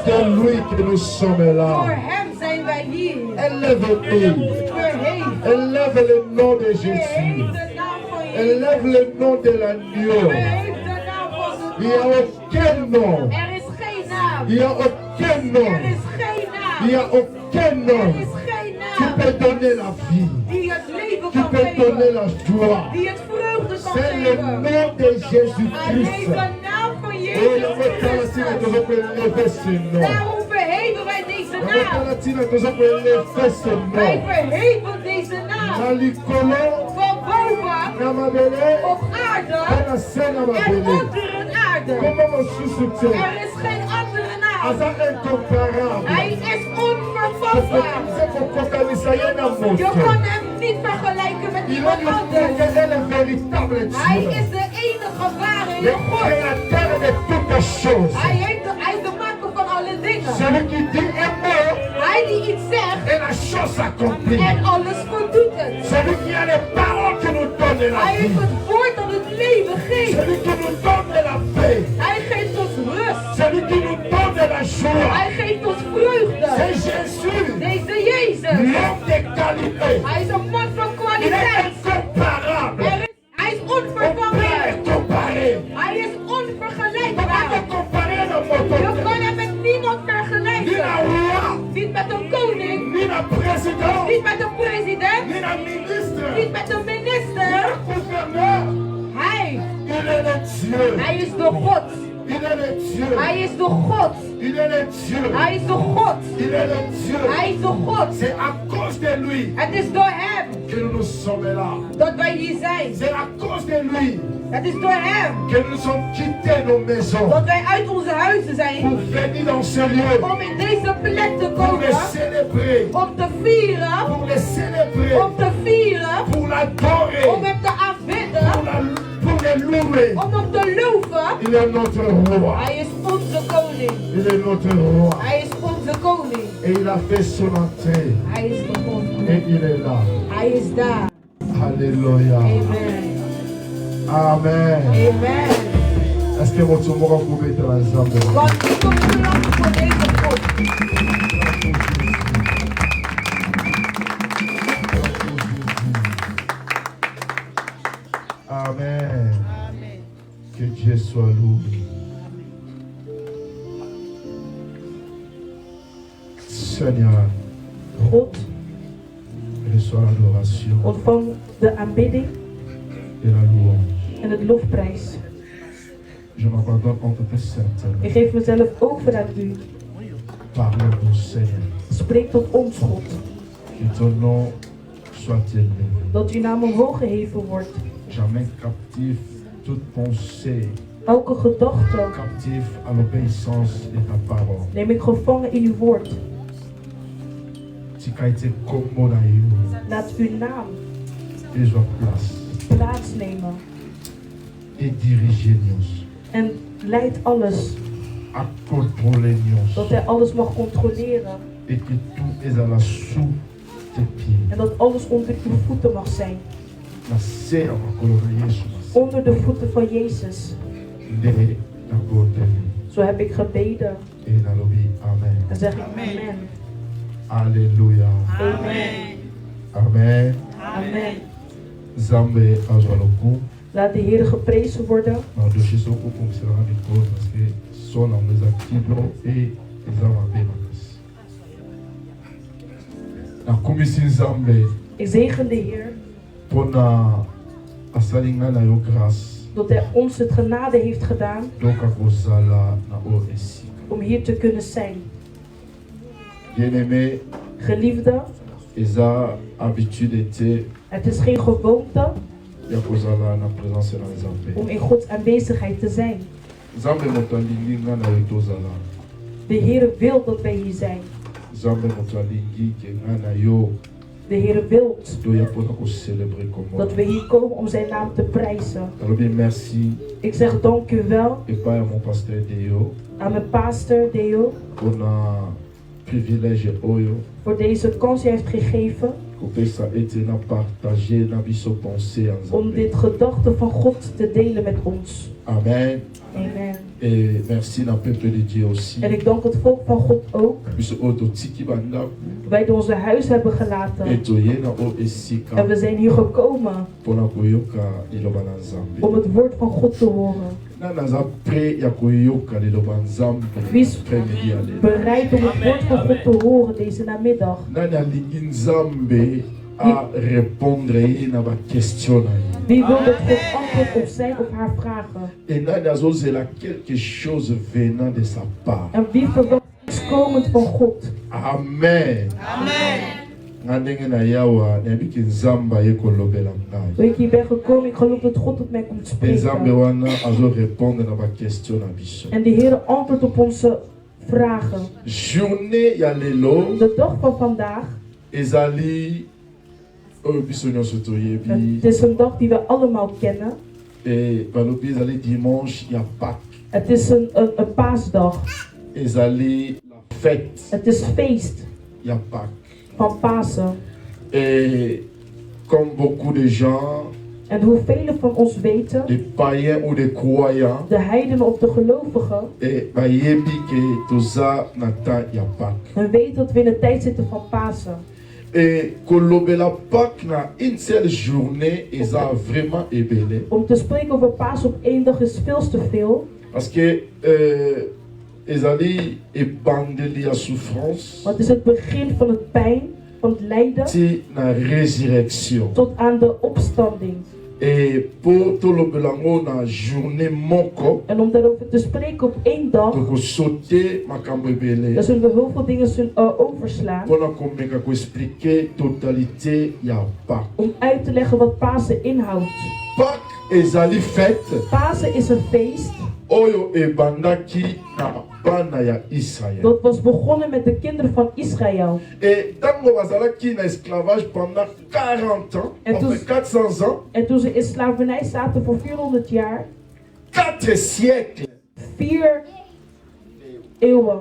cause de lui que nous sommes là. Voor hem zijn wij hier. Élève-nous. Verheven. Élève le nom de Verheef Jésus. de naam van Jezus. Élève le nom de l'agneau. Verheef de naam van Il de n'y a aucun nom. Er is geen naam. Il n'y a aucun nom. Er is geen naam. Il n'y a aucun nom Er is geen qui naam peut donner la vie, die het leven qui kan peut donner geven. la joie. Die het vreugde kan C'est le geven. nom de Alleen Jésus-Christ. de naam van Et Jezus la Latina Christus. doit élever ce nom. Daarom verheven wij deze La naam. Latina doit élever ce Wij nom. verheven deze naam. Nalikolo, Van boven Namabele, op aarde Anase en Namabele. onder een aarde. Comment on sous-soutient? Er is geen andere naam. Asa incomparable. Hij is onvervangbaar. C'est pour focaliser un Je amour. kan hem niet vergelijken met Il iemand est le anders. véritable Hij Dieu. is de enige ware Le God. créateur de toutes choses. Hij is de maker van alle dingen. Celui qui dit un mot Hij die iets zegt et la chose s'accomplit. en alles voldoet het. Celui qui a les paroles qui nous donnent la Hij heeft vie. het woord dat het leven geeft. Celui qui nous donne la paix. Hij geeft ons rust. Celui qui nous donne la joie. Hij geeft ons vreugde. C'est Jésus. Deze Jezus. L'homme de qualité. Hij is een man van Il est kwaliteit. incomparable. Hij is On peut onvervangbaar. le comparer. Hij is On peut onvergelijkbaar. pas comparer le Je moto. kan hem met niemand Ni la vergelijken. roi. Niet met een koning. Ni la président. Niet met een president. Ni la ministre. Niet met een Ni minister. le gouverneur. Hij. Il est le Dieu. Hij is de God. Il est le Dieu. Hij is de God. Il est le Dieu. Hij is de God. Il est le Dieu. Hij is de God. C'est à cause de lui Het is door hem que nous sommes là. dat wij hier zijn. C'est à cause de lui Het is door hem que nous sommes quittés nos maisons dat wij uit onze huizen zijn pour venir dans ce lieu, om in deze plek te pour komen, le célébrer, om te vieren, pour le célébrer, om te vieren, pour l'adorer, om hem te aanbidden, pour le louer. om hem te loven. Il est notre roi. Hij is onze koning. Il est notre roi. Hij is onze koning. Et il a fait son entrée. Hij is begonnen. Et il est là. Hij is daar. Alléluia. Amen. Amen. Amen. Est-ce que votre mot vous mettez ensemble? Want ik kom belang voor deze God. Amen. Que Dieu soit loué. Seigneur, God, reçois l'adoration ontvang de aanbidding et la louange. en het lofprijs. Je m'abandonne entre tes saintes. Ik geef mezelf over aan u. Parle-nous, Seigneur. Spreek tot ons, God. Que ton nom soit élevé. Dat uw naam omhoog geheven wordt. Jamais captif toute pensée, Elke gedachte captif à l'obéissance de ta parole. neem ik gevangen in uw woord. Tu as été comme mon aïe. Laat uw naam Et je place. plaatsnemen. Et dirige-nous. En leid alles. À contrôler-nous. Dat hij alles mag controleren. Et que tout est à la sous tes pieds. En dat alles onder uw voeten mag zijn. La serre à colorier Jésus. Onder de voeten van Jezus. De la beauté. Zo heb ik gebeden. Et la lobby. Amen. En zeg ik amen. Alléluia. Amen. Amen. Amen. Zambe azwaloku. Laat de Heer geprezen worden. Maar dus je zo ook om te gaan die parce que son nom les activo et les amabenas. Na commissie Zambe Ik zegen de Heer pona asalinga na yo grâce. dat hij ons het genade heeft gedaan Donc akozala na o esi. om hier te kunnen zijn. Bien-aimé, Geliefde, eza habitude te het is geen gewoonte ya kozala na présence na Zambe. om in Gods aanwezigheid te zijn. Zambe moto alingi nga na yo tozala. De Heer wil dat wij hier zijn. Zambe moto alingi ke nga na yo De Heer wil toya mpona kocelebre komo. dat we hier komen om zijn naam te prijzen. Alobi merci Ik zeg dank u wel epai ya mon pasteur Deo aan mijn pastor Deo mpona privilège oyo voor deze kans die hij heeft gegeven kopesa ete na partage na biso pensée ya om Nzambe. dit gedachte van God te delen met ons. Amen. Amen. Et merci na peuple de Dieu aussi. En ik dank het volk van God ook. Biso oto tiki bandako. Wij die onze huis hebben gelaten. Eto yena o esika. En we zijn hier gekomen Pona koyoka liloba na Nzambe. om het woord van God te horen. Na naza pre ya koyoka liloba Nzambe. Wie is Après-midi ale. bereid om het woord van God te horen deze namiddag? Nani alingi Nzambe a répondre ye na ba question na ye. Wie wil dat God antwoord op zijn of haar vragen? Et nani azozela quelque chose venant de sa part. En wie verwacht iets komend van God? Amen. Nga ndenge na yawa nayebiki Nzambe aye kolobela ngai. Toen ik hier ben gekomen, ik geloof dat God tot mij komt Mpe Nzambe spreken. wana azorépondre na ba question na biso. En de Heer antwoordt op onze vragen. Journée ya lelo De dag van vandaag, ezali oyo biso nyonso toyebi. het is een dag die we allemaal kennen. Et balobi ezali dimanche ya Pâques. Het is een paasdag. Ezali la fête Het is feest ya Pâques. van Pasen. Et comme beaucoup de gens, En hoe velen van ons weten, des païens ou des croyants, de heidenen of de gelovigen, et bayebi ke toza na temps ya Pâques. we weten dat we in de tijd zitten van Pasen. Et kolobela Pâques na une seule journée eza vraiment ebele. Om te spreken over Pasen op één dag is veel te veel. Parce que ezali ebandeli ya souffrance Want het is het begin van het pijn, van het lijden, ti na résurrection. tot aan de opstanding. Et po tolobela ngo na journée moko En om daarover te spreken op één dag, tokosaute makambo dan ebele zullen we heel veel dingen overslaan. mpona komenga koexplike totalité ya Pâques. Om uit te leggen wat Pasen inhoudt. Pâques ezali fête Pasen is een feest oyo ebandaki na bana ya Israël. dat was begonnen met de kinderen van Israël. Et ntango bazalaki na esclavage pendant 40 ans, Et enfin tous- 400 ans, En toen ze in slavernij zaten voor 400 jaar, 4 siècles, 4 eeuwen.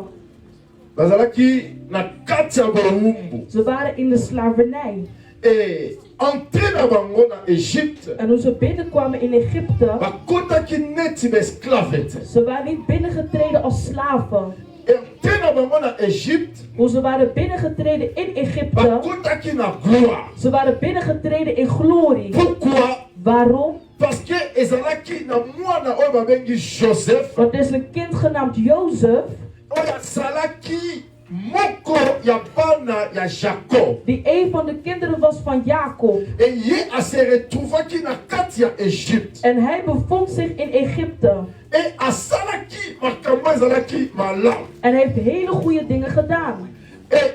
bazalaki na kati ya bowumbu. Ze waren in de slavernij. Et entré na bango na Égypte, En toen ze binnenkwamen in Egypte, bakotaki neti baesclave te. ze waren niet binnengetreden als slaven. Entré na bango na Égypte, Hoe ze waren binnengetreden in Egypte, bakotaki na gloire. ze waren binnengetreden in glorie. Pourquoi? Waarom? Parce que ezalaki na mwana oyo babengi Joseph, Want er is een kind genaamd Jozef, oyo azalaki moko ya bana ya Jacob. die een van de kinderen was van Jacob. Et ye ase retrouvaki na kati ya Égypte. En hij bevond zich in Egypte. Et asalaki makambo ezalaki malamu. En hij heeft hele goede dingen gedaan. Et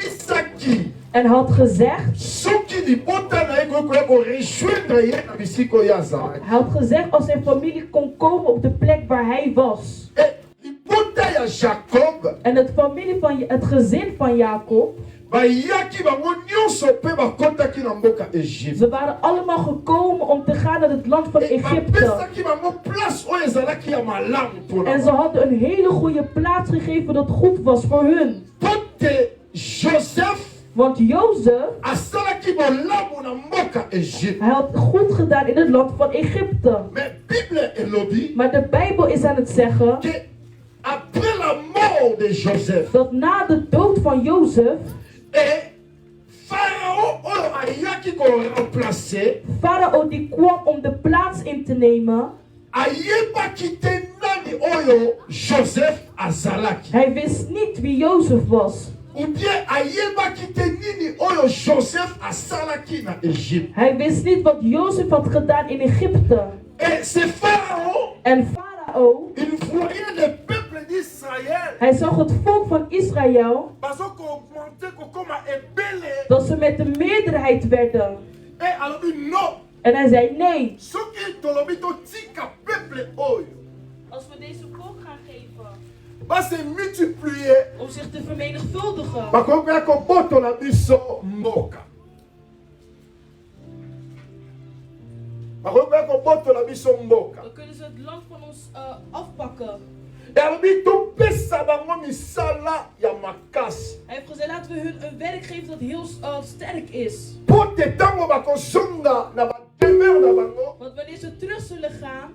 ayebisaki En had gezegd, soki libota na ye kokoya korejoindre ye na bisika oyo azalaki. hij had gezegd als zijn familie kon komen op de plek waar hij was. Et libota ya Jacob En het gezin van Jacob, bayaki bango nyonso mpe bakotaki na mboka Égypte. ze waren allemaal gekomen om te gaan naar het land van Et Egypte. bapesaki bango place oyo ezalaki ya malamu mpona En ze bango. hadden een hele goede plaats gegeven dat goed was voor hun. Pote Joseph Want Jozef, asalaki bolamu na mboka Égypte. hij had goed gedaan in het land van Egypte. Mais Bible elobi Maar de Bijbel is aan het zeggen que après la mort de Joseph dat na de dood van Jozef, et Pharaon oyo ayaki koremplacer Farao die kwam om de plaats in te nemen, ayebaki te nani oyo Joseph azalaki. hij wist niet wie Jozef was. Ou bien ayebaki te nini oyo Joseph asalaki na Égypte. Hij wist niet wat Jozef had gedaan in Egypte. Et c'est Pharaon, En Farao, il voyait le peuple d'Israël hij zag het volk van Israël, bazoko augmenter kokoma ebele. dat ze met de meerderheid werden. Et alobi non, En hij zei nee. soki tolobi totika peuple oyo Als we deze volk gaan geven base multiplier om zich te vermenigvuldigen, bakokoya kobotola biso mboka. Bakokoya kobotola biso mboka. dan kunnen ze het land van ons afpakken. Et alobi topesa bango misala ya makasi. Hij heeft gezegd, laten we hun een werk geven dat heel sterk is. Po te ntango bakozonga na bademeure na bango Want wanneer ze terug zullen gaan,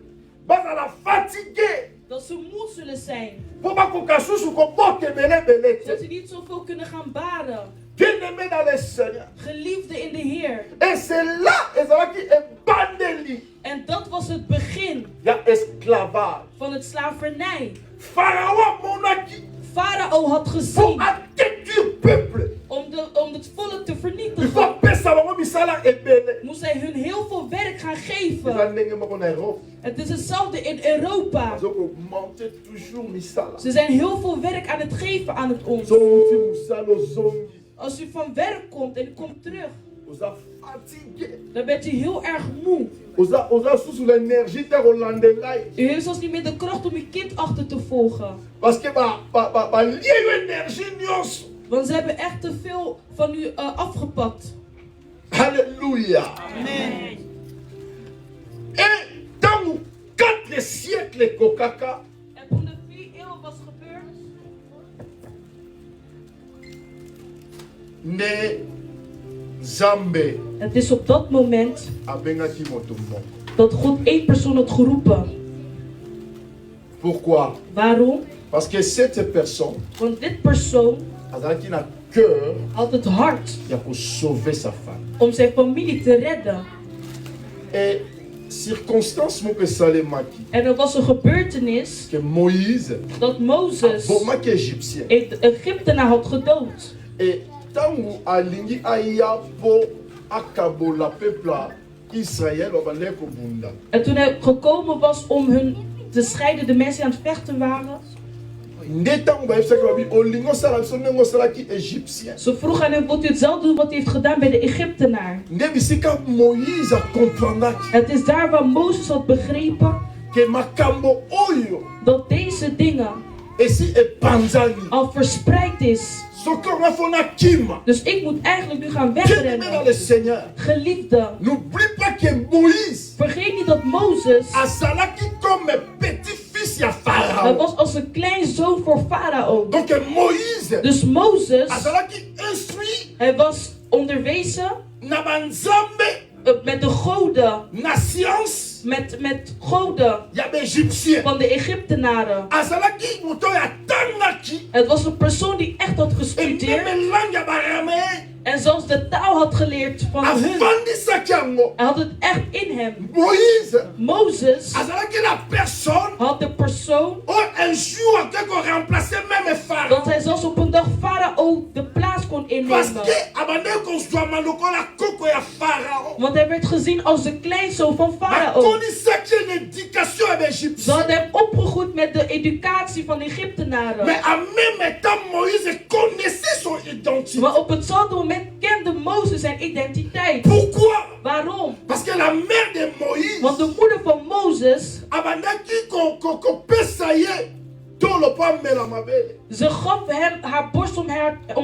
bazala fatigué Dat ze moe zullen zijn. Po bakoka susu ko boke bele bele Dat te. ze niet zoveel kunnen gaan baren. Bien-aimé dans le Seigneur. Geliefde in de Heer. Et c'est là ezalaki ebandeli En dat was het begin ya esclavage. van het slavernij. Pharaon monaki Farao had pour gezien attaquer peuple. om het volk te Il faut vernietigen. pesa bango misala ebele. Moest hij hun heel veel werk gaan Eza geven. ndenge moko na Europe. Het is hetzelfde in Europa. Zo augmenter toujours misala. Ze zijn heel veel werk aan het geven aan het ons. Zo uti musala ozongi. Als u van werk komt en u komt terug, Oza fatigué. dan bent u heel erg moe. Oza susu l'énergie te kolandela ye. U heeft zelfs niet meer de kracht om uw kind achter te volgen. Parce que balie yo énergie nyonso. Want ze hebben echt te veel van u afgepakt. Alléluia. Amen. Et ntango 4 siècles ekokaka, En toen de 4 eeuwen was gebeurd, nde Nzambe het is op dat moment abengaki moto moko. dat God 1 persoon had geroepen. Pourquoi? Waarom? Parce que cette personne Want dit persoon azalaki na cœur had het hart ya kosauver sa femme. om zijn familie te redden. Et circonstance moko esalemaki En er was een gebeurtenis que Moïse dat Mozes abomaki égyptien. een Egyptenaar had gedood. Et ntango alingi aya mpo akabola peuple Israël babandaki kobunda, En toen hij gekomen was om hun te scheiden, de mensen die aan het vechten waren, nde ntango bayebisaki babi olingi osala biso ndenge osalaki égyptien. ze vroegen aan hem, wilt u hetzelfde doen wat hij heeft gedaan bij de Egyptenaar? Nde bisika Moïse akomprendaki Het is daar waar Mozes had begrepen ke makambo oyo dat deze dingen esi epanzani al verspreid is. soki onga fona kima. Dus ik moet eigenlijk nu gaan Bien-aimé dans le wegrennen. Seigneur, Geliefde, n'oublie pas que Moïse vergeet niet dat Mozes, azalaki comme petit-fils ya hij Pharaon. was als een kleinzoon voor Farao. Donc Moïse Dus Mozes, azalaki instruit hij was onderwezen na banzambe met de goden, na science met goden ya baégyptien. van de Egyptenaren. Azalaki moto oyo atangaki Het was een persoon die echt had et gestudeerd même langue ya baraméen en zelfs de taal had geleerd van hun. afandisaki yango. Hij had het echt in hem. Moïse Mozes azalaki la personne had de persoon oyo un jour akei koremplace même dat Pharaon. hij zelfs op een dag Farao de plaats kon Parce innemen. que abandaki kozwama lokola koko ya Pharaon. Want hij werd gezien als de kleinzoon van Farao. Bakonisaki une éducation ya Ze baégyptien. hadden hem opgegroeid met de educatie van de Egyptenaren. Mais en même temps, Moïse connaissait son identité. Maar op hetzelfde moment kende Mozes zijn identiteit. Pourquoi? Waarom? Parce que la mère de Moïse Want de moeder van Mozes, abandaki kopesa ye tolo po amela mabele. ze gaf hem haar borst om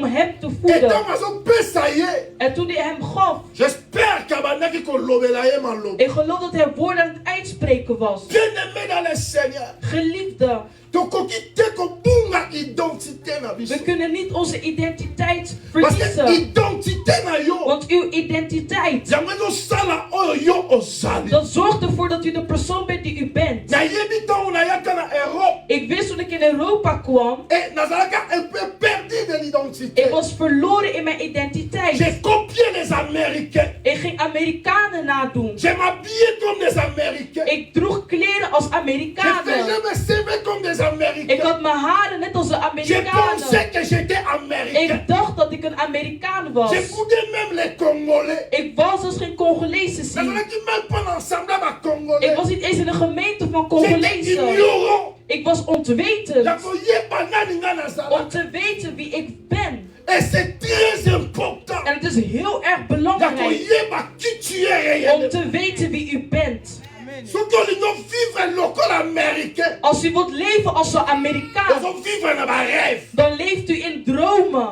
hem te Et voeden. ntango azopesa ye, En toen hij hem gaf, j'espère qu'abandaki kolobela ye maloba. ik geloof dat hij woorden aan het uitspreken was. Bien-aimé dans le Seigneur, Geliefde, tokoki te kobunga identité na biso. we kunnen niet onze identiteit Parce que verliezen. identité na yo, Want uw identiteit, yango ezosala oyo yo ozali. dat zorgt ervoor dat u de persoon bent die u bent. Nayebi ntango nayaka na Europe, Ik wist toen ik in Europa kwam, et nazalaka un peu perdu de l'identité. ik was verloren in mijn identiteit. J'ai copié les Américains. Ik ging Amerikanen nadoen. Je m'habillais comme des Américains. Ik droeg kleren als Je faisais Amerikanen. mes cheveux comme des Ik Américains. had mijn haren net als de Je Amerikanen. pensais que j'étais Américain. Ik dacht dat ik een Amerikaan was. J'écoutais même les Congolais. Ik was dus geen Congolese zien. Nazalaki même pas ensemble avec Ik Congolais. was niet eens in een gemeente van J'étais Congolezen. ignorant. Ik was ontwetend. Nakoyeba nani nga nazala. Om te weten wie ik ben. Et c'est très important. En het is heel erg belangrijk Nakoyeba qui tu es om réellement. te weten wie u bent. Soki olingi vivre lokola Américain, Als u wilt leven als een Amerikaan, ozo vivre na barêve. dan leeft u in dromen.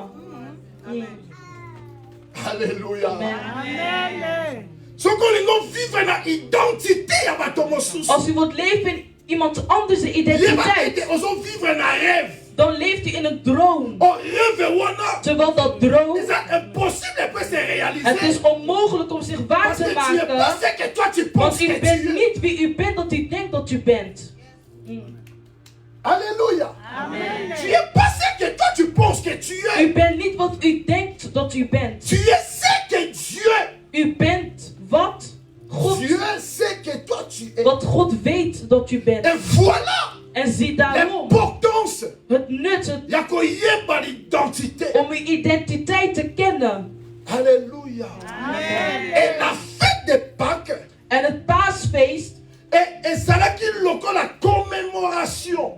Alléluia. Amen. Soki olingi vivre na identité ya bato mosusu. Als u wilt leven in iemand anders Yeba identiteit, ete ozo vivre na rêve. dan leeft u in een droom. O rêve wana, Terwijl dat droom, eza impossible peut se het réaliser. is onmogelijk om zich waar Parce te que tu es maken. pas ce que toi tu Want penses u que bent tu es. niet wie u bent dat u denkt dat u bent. Alléluia. Tu es pas ce que toi tu penses que tu es. U bent niet wat u denkt dat u bent. Tu es ce que Dieu. U bent wat God, Dieu sait que toi tu es. wat God weet dat u bent. Et voilà En zie daarom l'importance. het nut Il y a qu'on y ait pas l'identité. om uw identiteit te kennen. Alléluia. Et la fête de Pâques. En het paasfeest, Et ça là qui local la commémoration.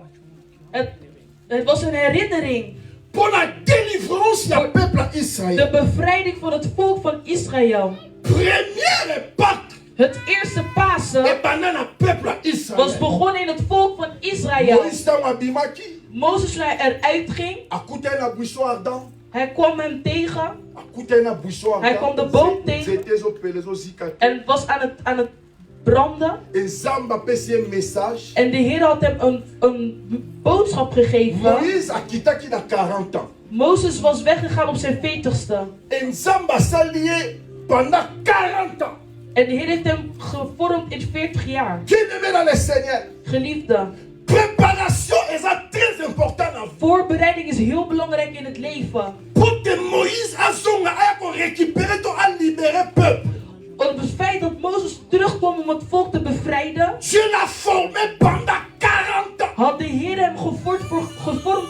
het was een herinnering. Pour la délivrance du peuple Israël. De bevrijding van het volk van Israël. Première Pâques. Het eerste Pasen Et pendant le peuple Israël. was begonnen in het volk van Israël. Moïse dans Abimaki. Mozes toen hij eruit ging, A coûté la buisson ardent. hij kwam hem tegen A coûté la buisson ardent. Hij kwam de boom tegen. C'était zo pelezo zikate. en was aan het branden. Et Zamba pesi un message. En de Heer had hem een boodschap gegeven. Moïse a quitté qui a 40 ans. Mozes was weggegaan op zijn 40ste. Et Zamba s'est lié pendant 40 ans. En de Heer heeft hem gevormd in 40 jaar. Qui aimait dans le Seigneur? Geliefde, Préparation est très important dans vous. voorbereiding is heel belangrijk in het leven. Pour que Moïse a son a récupéré ton a libéré peuple. Op het feit dat Mozes terugkwam om het volk te bevrijden, Dieu l'a formé pendant 40 ans. had de Heer hem gevormd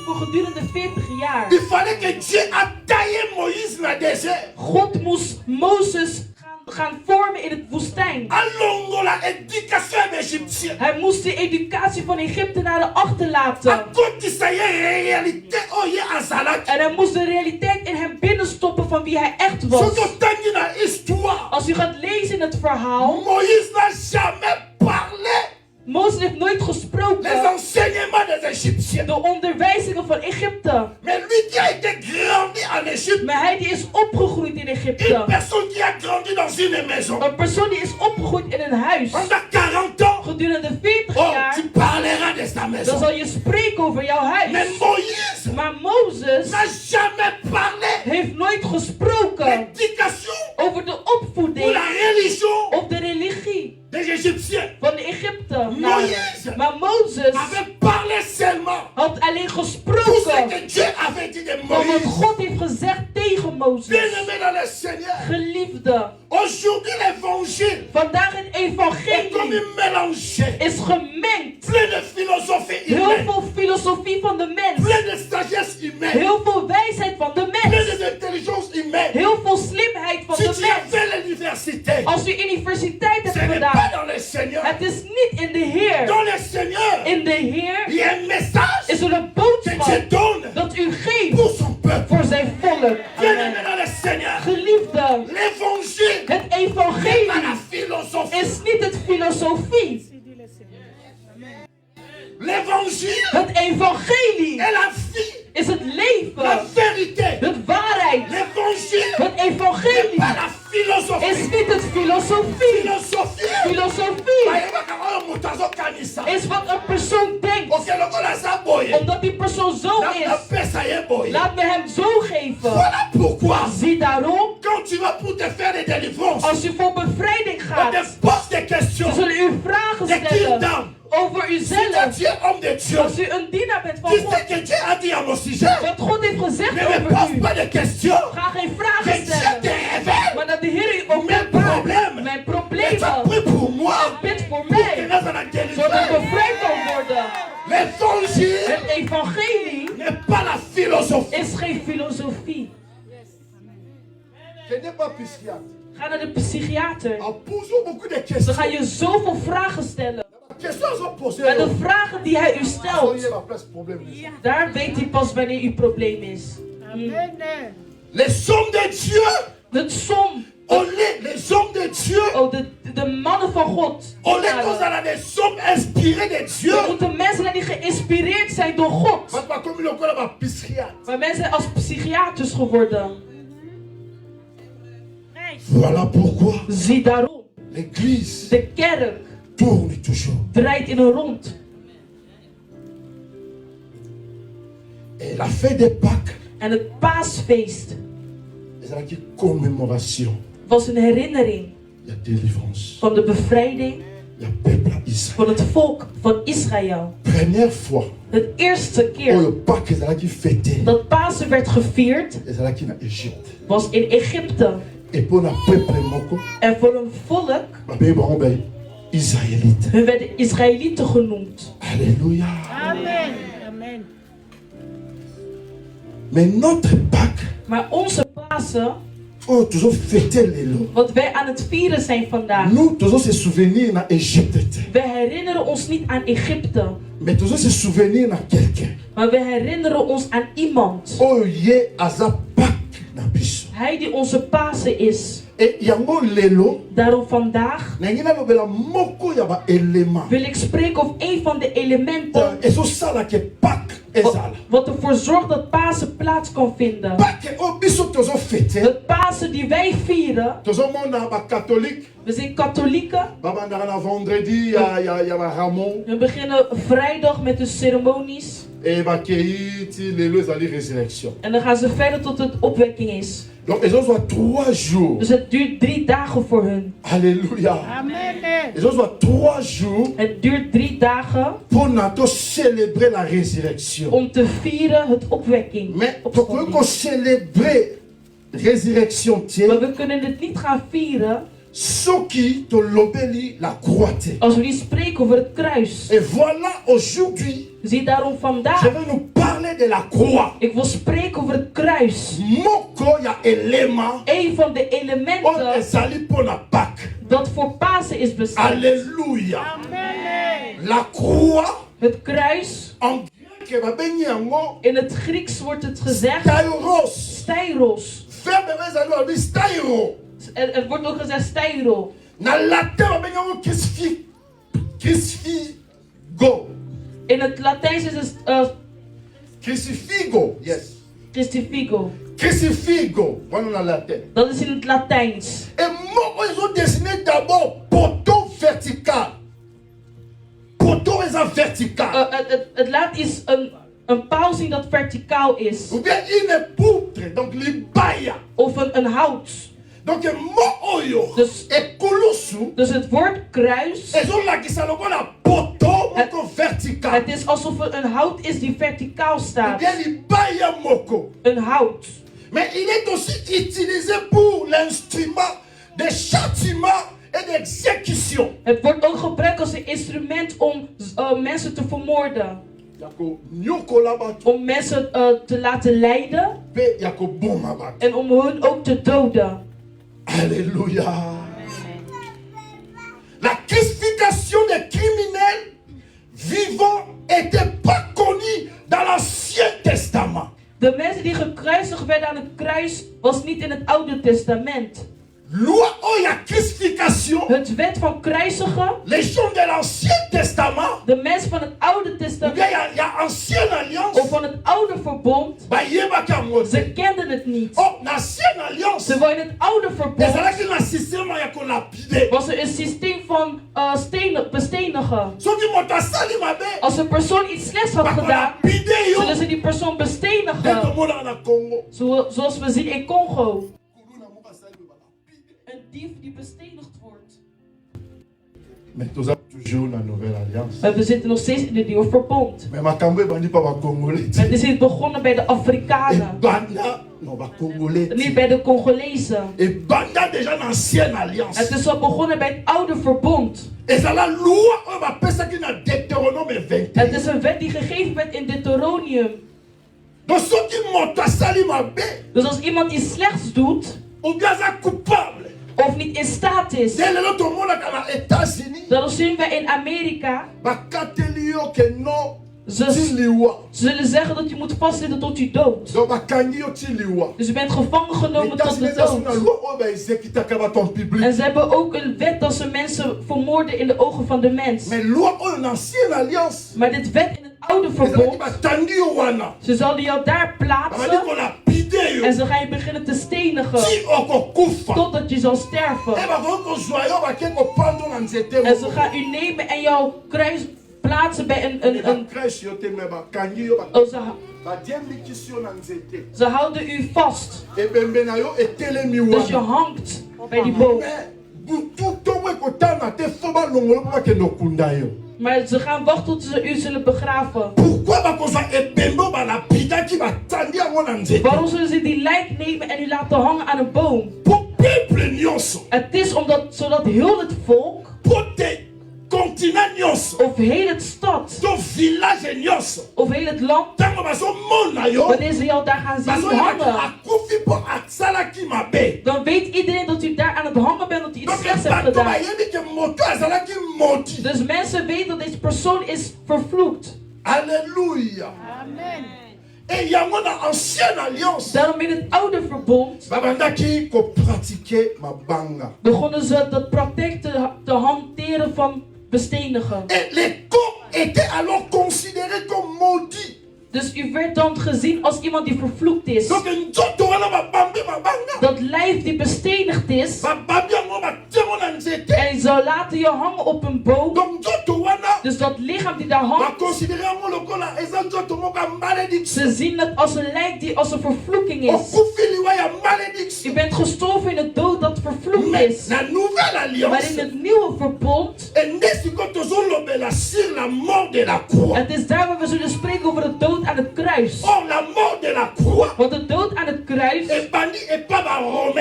voor gedurende 40 jaar. Il fallait que Dieu a taillé Moïse dans le désert. God moest Mozes gaan vormen in het woestijn. Allons la éducation égyptienne. Hij moest de educatie van Egyptenaren À achterlaten. côté ça y est réalité oye azalak. En hij moest de realiteit in hem binnenstoppen van wie hij echt was. Surtout tangi na histoire. Als u gaat lezen in het verhaal, Moïse n'a jamais parlé Mozes heeft nooit les gesproken enseignements des Égyptiens. de onderwijzingen van Egypte. Mais lui qui a été grandi en Égypte, Maar hij die is opgegroeid in une Egypte. personne qui a grandi dans une maison Een persoon die is opgegroeid in een huis. pendant 40 ans. Gedurende 40 Oh, jaar, tu parleras de sa dan maison. zal je spreken over jouw Mais huis. Moïse Maar Mozes n'a jamais parlé heeft nooit gesproken l'éducation over de ou opvoeding la religion of de religie des Égyptiens. van de Egyptenaren. Moïse Maar Mozes avait parlé seulement had alleen tout ce gesproken que Dieu avait dit de van wat Moïse. God heeft gezegd tegen Mozes. Bien-aimé dans le Seigneur, Geliefde, aujourd'hui l'évangile vandaag het est comme evangelie mélangé, is gemengd. plein de philosophie Heel humaine, veel filosofie van de mens. plein de sagesse humaine, Heel veel wijsheid van de plein mens. d'intelligence humaine. Heel veel slimheid van Si de tu as mens. fait l'université, Als u universiteit ce hebt n'est pas gedaan, dans le Seigneur. het is niet in de Heer. Dans le Seigneur, In de il Heer y a un message is er een que Dieu boodschap donne dat u geeft pour son peuple. voor zijn volk. Bien-aimé Amen. dans le Seigneur, Geliefde, l'évangile het n'est pas evangelie la philosophie. is niet het filosofie. L'évangile Het evangelie est la vie, is het la leven, vérité. het waarheid. L'évangile Het n'est evangelie pas la philosophie. is niet het filosofie. Philosophie, Filosofie is is wat een persoon denkt. Omdat die persoon zo is, laat me hem zo geven. Voilà pourquoi, Zie daarom, quand tu vas pour te faire des délivrances, als u voor bevrijding on gaat, te pose des ze questions. zullen u vragen De stellen kingdom. over Si uzelf. tu es homme de Dieu, Als u een dienaar bent van tu sais God, que Dieu a dit à mon sujet, wat God heeft gezegd ne me over pose u, pas de questions. ga geen Que vragen Dieu te stellen. révèle Maar dat de Heer u mes openbaart problèmes. mijn Et tu as problemen. pris pour moi. En bid voor Pour que mij, nous allons zodat ik délivrer. bevrijd kan worden. L'évangile Het evangelie n'est pas la philosophie. is geen filosofie. Ce n'est pas psychiatre. Ga naar de psychiater. En posant beaucoup de Ze questions. gaan je zoveel vragen stellen. Questions sont posées. Maar de vragen die hij u Il stelt, y a la place problème. daar weet hij pas wanneer uw probleem is. Les hommes de Dieu, Het som, les hommes de Dieu, oh, de mannen van God. on est tous dans des hommes inspirés de Dieu. Er moeten mensen zijn die geïnspireerd zijn door God. Parce que comme il y a un psychiatre. Maar mensen zijn als psychiaters geworden. Voilà pourquoi Zie daarom, l'église de kerk tourne toujours. draait in een rond. Et la fête des Pâques, En het paasfeest c'est une commémoration. was een herinnering Il y a délivrance. van de bevrijding Il y a peuple Israël. Voor het volk van Israël. Première fois. Het eerste Oh, keer le Pâques ezalaki fêté. dat Pasen werd gevierd Ezalaki na Égypte. was in Egypte. Et pour un peuple moko, En voor een volk, babe bango ba Israélite. hun werden Israëlieten genoemd. Alléluia. Amen. Amen. Mais notre Pâques, Maar onze Pasen, oh, toujours fêter lelo. wat wij aan het vieren zijn vandaag, Nous, toujours se souvenir na Égypte. we herinneren ons niet aan Egypte, Mais toujours se souvenir na quelqu'un. maar we herinneren ons aan iemand. Oh, ye aza Pâques na biso. Hij die onze Pasen is. Et yango lelo, Daarom vandaag nangina lobela moko ya ba élément. wil ik spreken over een van de elementen Ezo sala ke Pâques ezala. wat ervoor zorgt dat Pasen plaats kan vinden. Pâques o biso tozo fêter. Het Pasen die wij vieren, Tozo mona ba catholique. we zijn katholieken. Babandara na vendredi ya ba Ramon. We beginnen vrijdag met de ceremonies. Et ba kei ti lelo ezali résurrection. En dan gaan ze verder tot het opwekking is. Donc ezo zo 3 jours. Dus het duurt 3 dagen voor hun. Alléluia. Amen. Ezo zo 3 jours Het duurt 3 dagen pour nato célébrer la résurrection. om te vieren het opwekking. Mais pour qu'on célébrer résurrection tie, Maar we kunnen het niet gaan vieren soki to lobeli la croix te. als we niet spreken over het kruis. Et voilà aujourd'hui, Zie daarom je vandaag, vais nous parler de la croix. ik wil spreken over het kruis. Moko ya élément Een van de on elementen ezali pour na Pâques. dat voor Pasen is bestemd. Alléluia. Amen. La croix Het kruis, en grec babengi yango in het Grieks wordt het gezegd stairos. steiros. Verbe ezali babi stairo. Het wordt ook gezegd steiro. Na latin babengi yango crucifigo. In het Latijns is het Crucifigo. Yes. Crucifigo. Crucifigo. Wana na latin. Dat is in het Latijns. Et moko ils ont dessiné d'abord poteau vertical. Poteau is een vertical. Het laat is een paal zien dat verticaal is. Ou bien une poutre, donc libaya. Of een hout. Donc mo oyo. Dus- Et kulusu. Dus het woord kruis, Et zo lakisa lokola poteau moko vertical. het is alsof het een hout is die verticaal Ou staat. bien libaya moko. Een hout. Mais il est aussi utilisé pour l'instrument de châtiment et d'exécution. Het wordt ook gebruikt als een instrument om mensen te vermoorden. Yako nyokola bato. Om mensen te laten lijden Pe yako boma bato. en om hun ook te doden. Alléluia. La crucifixion des criminels vivants n'était pas connue dans l'Ancien Testament. De mensen die gekruisigd werden aan het kruis was niet in het Oude Testament. Loi oya crucifixion, Het wet van kruisigen, les gens de l'Ancien Testament, de mensen van het Oude ou bien Testament il y a Ancienne Alliance, of van het Oude Verbond, bah yebaka mote. ze kenden het niet. Oh, l'Ancienne Alliance, Terwijl in het Oude mais Verbond c'est là qu'il y a un système ya ko lapide. was er een systeem van bestenigen. Soki moto asali mabe, Als een persoon iets slechts had ba ko gedaan, lapide zullen yo. ze die persoon Dès bestenigen. que mona na Congo. Zoals we zien in Congo. Kuluna moko asali ba lapide. Een dief die bestenigd wordt. Mais toza toujours la Nouvelle Alliance. Maar we zitten nog steeds in het nieuwe verbond. Mais makambo ebandi pa ba Congolais. Het is niet begonnen bij de Afrikanen. Ebanda non ba Congolais. Niet bij de Congolezen. Ebanda déjà dans l'Ancienne Alliance. Het is al begonnen bij het oude verbond. ezala loi oyo bapesaki na Deutéronome Het 21. is een wet die gegeven werd in Deuteronomium. Donc soki moto asali mabe Dus als iemand iets slechts doet, ou bien aza coupable, of niet in staat is, nde lelo tomonaka na États-Unis dan zien we in Amerika, bakateli yo ke no ze ti liwa. zullen zeggen dat je moet vastzitten tot je dood. Donc bakangi yo ti liwa. Dus je bent gevangen genomen tot États-Unis de eza so na dood. loi oyo baexekitaka bato en En public. ze hebben ook een wet dat ze mensen vermoorden in de ogen van de mens. Mais loi oyo na Ancienne Alliance Maar dit wet in het oude ezalaki verbond, batandi yo wana. ze zouden jou daar Babandi plaatsen kolapide en yo ze gaan je beginnen te stenigen ti okokufa. totdat je zal sterven. E bakoki kozwa yo bake kopando na nzete En ze moko. gaan u nemen en jouw kruis plaatsen bij een bakrèche yo te me bakangi yo oh, badiembikisi yo na nzete. ze houden u vast. Ebembe na yo etelemi Dus je wana. hangt bij die boom. Mais butu ntongo ekotana Maar ze gaan wachten tot ze u zullen begraven. Waarom zullen ze die lijk nemen en u laten hangen aan een boom? Het is zodat heel het volk, of heel het stad, of heel het land, wanneer ze jou daar gaan zien hangen, dan weet iedereen dat u daar aan het hangen bent, dat u iets slechts hebt gedaan. Dus mensen weten dat deze persoon is vervloekt. Alleluia. Amen. Et il y a mon ancienne alliance. Daarom in het oude verbond begonnen ze de praktijk te hanteren van bestenigen. Et les corps étaient alors considérés comme maudits. Dus u werd dan gezien als iemand die vervloekt is. Dat lijf die bestenigd is. En zou laten je hangen op een boom. Dus dat lichaam die daar hangt. Ze zien het als een lijk die als een vervloeking is. U bent gestorven in het dood dat vervloekt is. Maar in het nieuwe verbond. Het is daar waar we zullen spreken over de dood aan het kruis. Want de dood aan het kruis,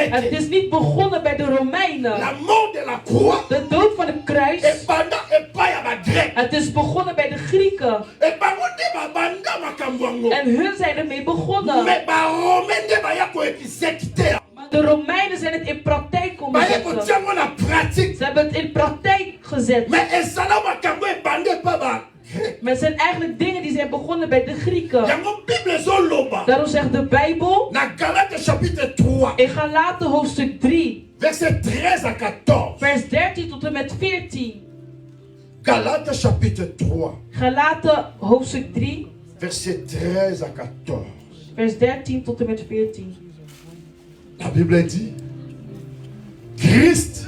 het is niet begonnen bij de Romeinen. De dood van het kruis, het is begonnen bij de Grieken. En hun zijn ermee begonnen. Maar de Romeinen zijn het in praktijk komen zetten. Ze hebben het in praktijk gezet. Maar het zijn eigenlijk dingen die zijn begonnen bij de Grieken. Daarom zegt de Bijbel in Galaten hoofdstuk 3, verset 13 à 14. vers 13 tot en met 14. Galaten chapitre 3. Galaten hoofdstuk 3, verset 13 à 14. vers 13 tot en met 14. La Bible dit, Christ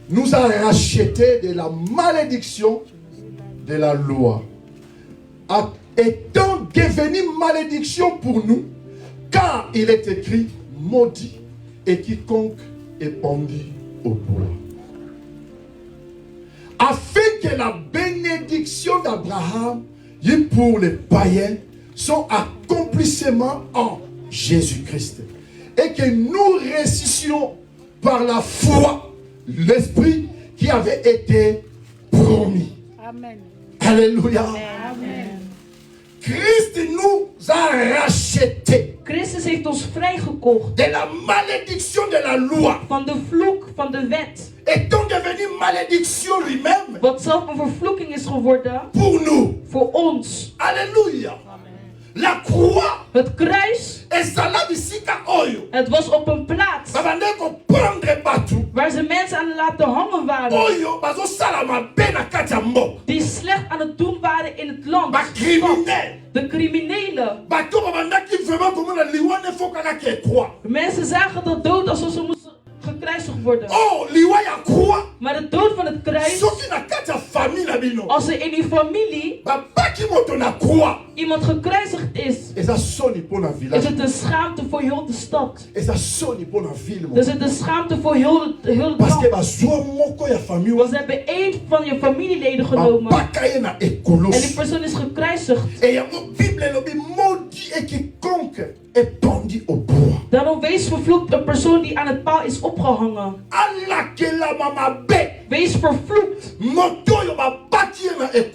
nous a rachetés de la malédiction de la loi, étant devenu malédiction pour nous, car il est écrit, maudit et quiconque est pendu au bois. Afin que la bénédiction d'Abraham et pour les païens son accomplissement en Jésus-Christ, et que nous ressuscitions par la foi l'Esprit qui avait été promis. Amen. Alléluia. Amen. Christ nous a rachetés Christus heeft ons vrijgekocht de la malédiction de la loi, van de vloek van de wet. étant devenu malédiction lui-même Wat zelf een vervloeking is geworden pour nous. voor ons. Alléluia. La croix, Het kruis, het was op een plaats waar ze mensen aan het laten hangen waren, die slecht aan het doen waren in het land. De criminelen. Mensen zagen dat dood alsof ze moesten gekruisigd worden. Maar de dood van het kruis, als er in uw familie iemand gekruisigd is, is het een schaamte voor heel de stad. Is het een schaamte voor heel het land. Want ze hebben één van je familieleden genomen en die persoon is gekruisigd. Daarom wees vervloekt een persoon die aan het paal is opgehangen. Wees vervloekt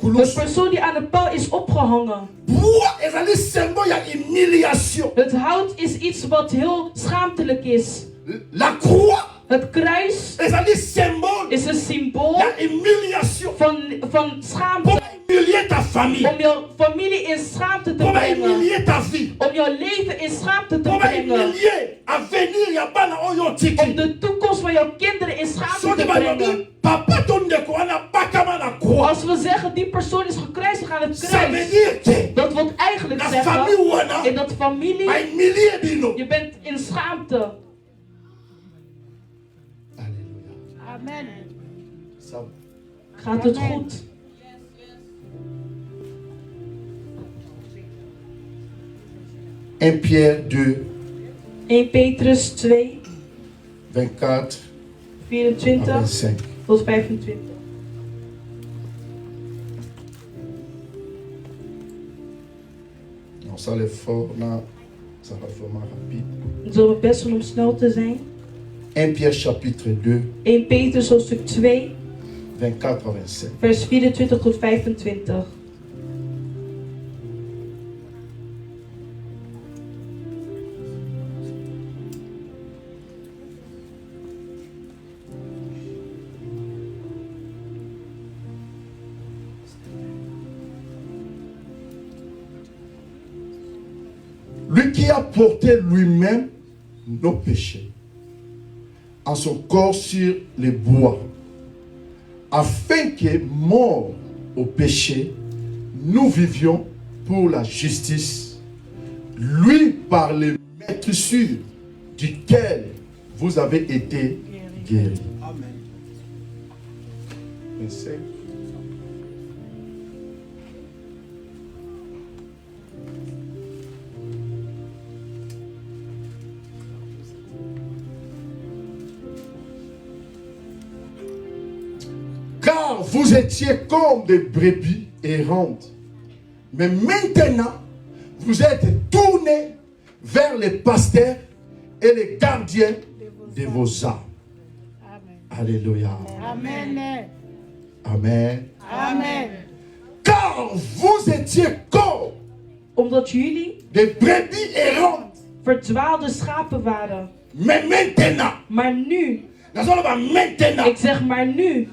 een persoon die aan het paal is opgehangen. Het hout is iets wat heel schaamtelijk is. Het kruis is een symbool van schaamte. Om jouw familie in schaamte te brengen. Om jouw leven in schaamte te brengen. Om de toekomst van jouw kinderen in schaamte te brengen. Als we zeggen die persoon is gekruisigd aan het kruis, dat wil eigenlijk zeggen in dat familie, je bent in schaamte. Amen. Gaat het goed? 1 Pierre 2, 1 Petrus 2, 24 24 à 25. tot 25. On sent l'effort, ça va vraiment rapide. We zullen het best doen om snel te zijn. 1 Pierre chapitre 2, 1 Petrus hoofdstuk 2, 24 à 27. vers 24 tot 25. Lui qui a porté lui-même nos péchés en son corps sur les bois, afin que, morts au péché, nous vivions pour la justice. Lui par les maîtrissures duquel vous avez été guéris. Amen. Merci. Car vous étiez comme des brebis errantes. Mais maintenant, vous êtes tournés vers les pasteurs et les gardiens de vos âmes. Alléluia. Amen. Amen. Amen. Car vous étiez comme Omdat jullie des brebis errantes. verdwaalde schapen waren. Mais maintenant, Maar nu, maintenant, ik zeg maar nu.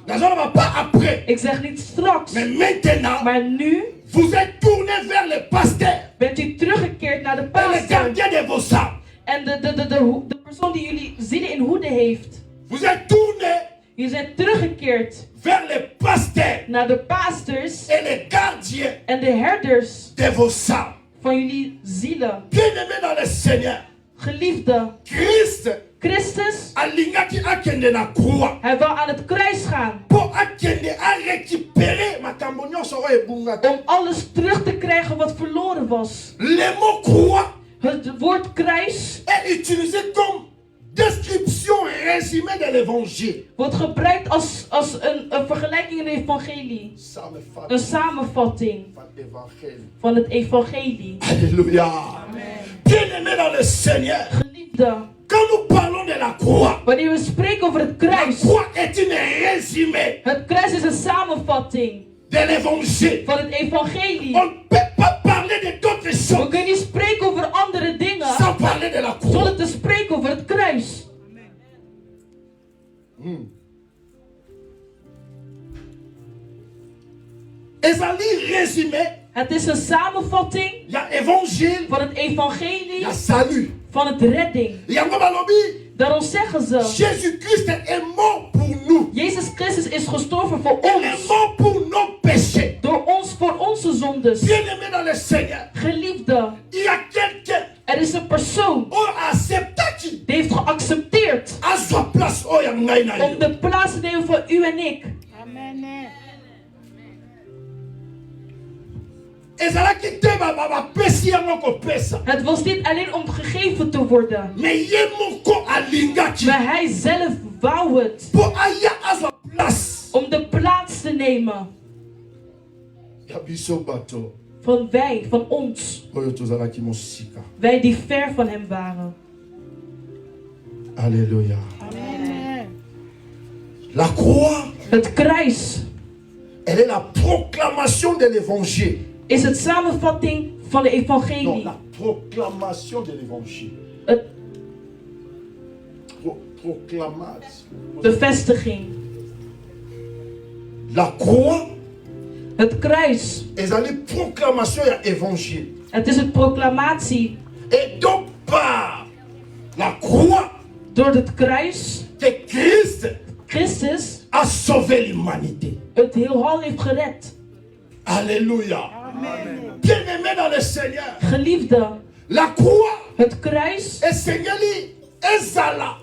pas après. Ik zeg niet straks. Mais maintenant, Maar nu vous êtes tournés vers les pasteurs bent u teruggekeerd naar de et les pastor. gardiens de vos âmes. En de persoon die jullie zielen in hoede heeft. Vous êtes tournés Jullie zijn teruggekeerd vers les pasteurs naar de pastors et les gardiens en de herders de vos âmes. van jullie zielen. Bien-aimés dans le Seigneur, Geliefde, Christus, alingaki akende na croix. hij wil aan het kruis gaan. Pour akende a récupérer makambo nyonso oyo ebungaki. Om alles terug te krijgen wat verloren was. Le mot croix Het woord kruis est utilisé comme description résumée de l'évangile. wordt gebruikt als een vergelijking in het evangelie. Een samenvatting van het evangelie. Alléluia. Bien-aimés dans le Seigneur, Geliefde, quand nous parlons de la croix, wanneer we spreken over het la kruis. croix est une résumé Het kruis is een samenvatting de l'évangile. van het evangelie. On ne peut pas parler de d'autres We choses kunnen niet spreken over andere dingen sans parler de la croix. zonder te spreken over het kruis. Ezali résumé, Het is een samenvatting il y a évangile, van het il y evangelie, a salut. van het redding. Il y a Ngobalobi, Daarom zeggen ze, Jésus-Christ est mort pour nous. Jezus Christus is gestorven voor Il est ons. mort pour nos péchés. Door ons, voor onze zondes. Bien-aimés dans le Seigneur, Geliefde, il y a quelqu'un er is een persoon qui a accepté die heeft geaccepteerd à sa place oh, om de plaats te nemen van u en ik. Amen. Het was niet alleen om gegeven te worden, maar hij zelf wou het. Om de plaats te nemen van wij, van ons. Wij die ver van hem waren. Alléluia. Amen. La croix, Het kruis elle est la proclamation de l'évangile. is het samenvatting van de Non, evangelie. la proclamation de l'évangile. Het Proclamation. bevestiging. La croix, Het kruis. est la proclamation de l'évangile. Het is het proclamatie Et donc par la croix, door het kruis. que Christus a sauvé l'humanité. het heelal heeft gered. Alléluia. Bien-aimés dans le Seigneur, Geliefde, la croix het kruis est Seigneur Ezala.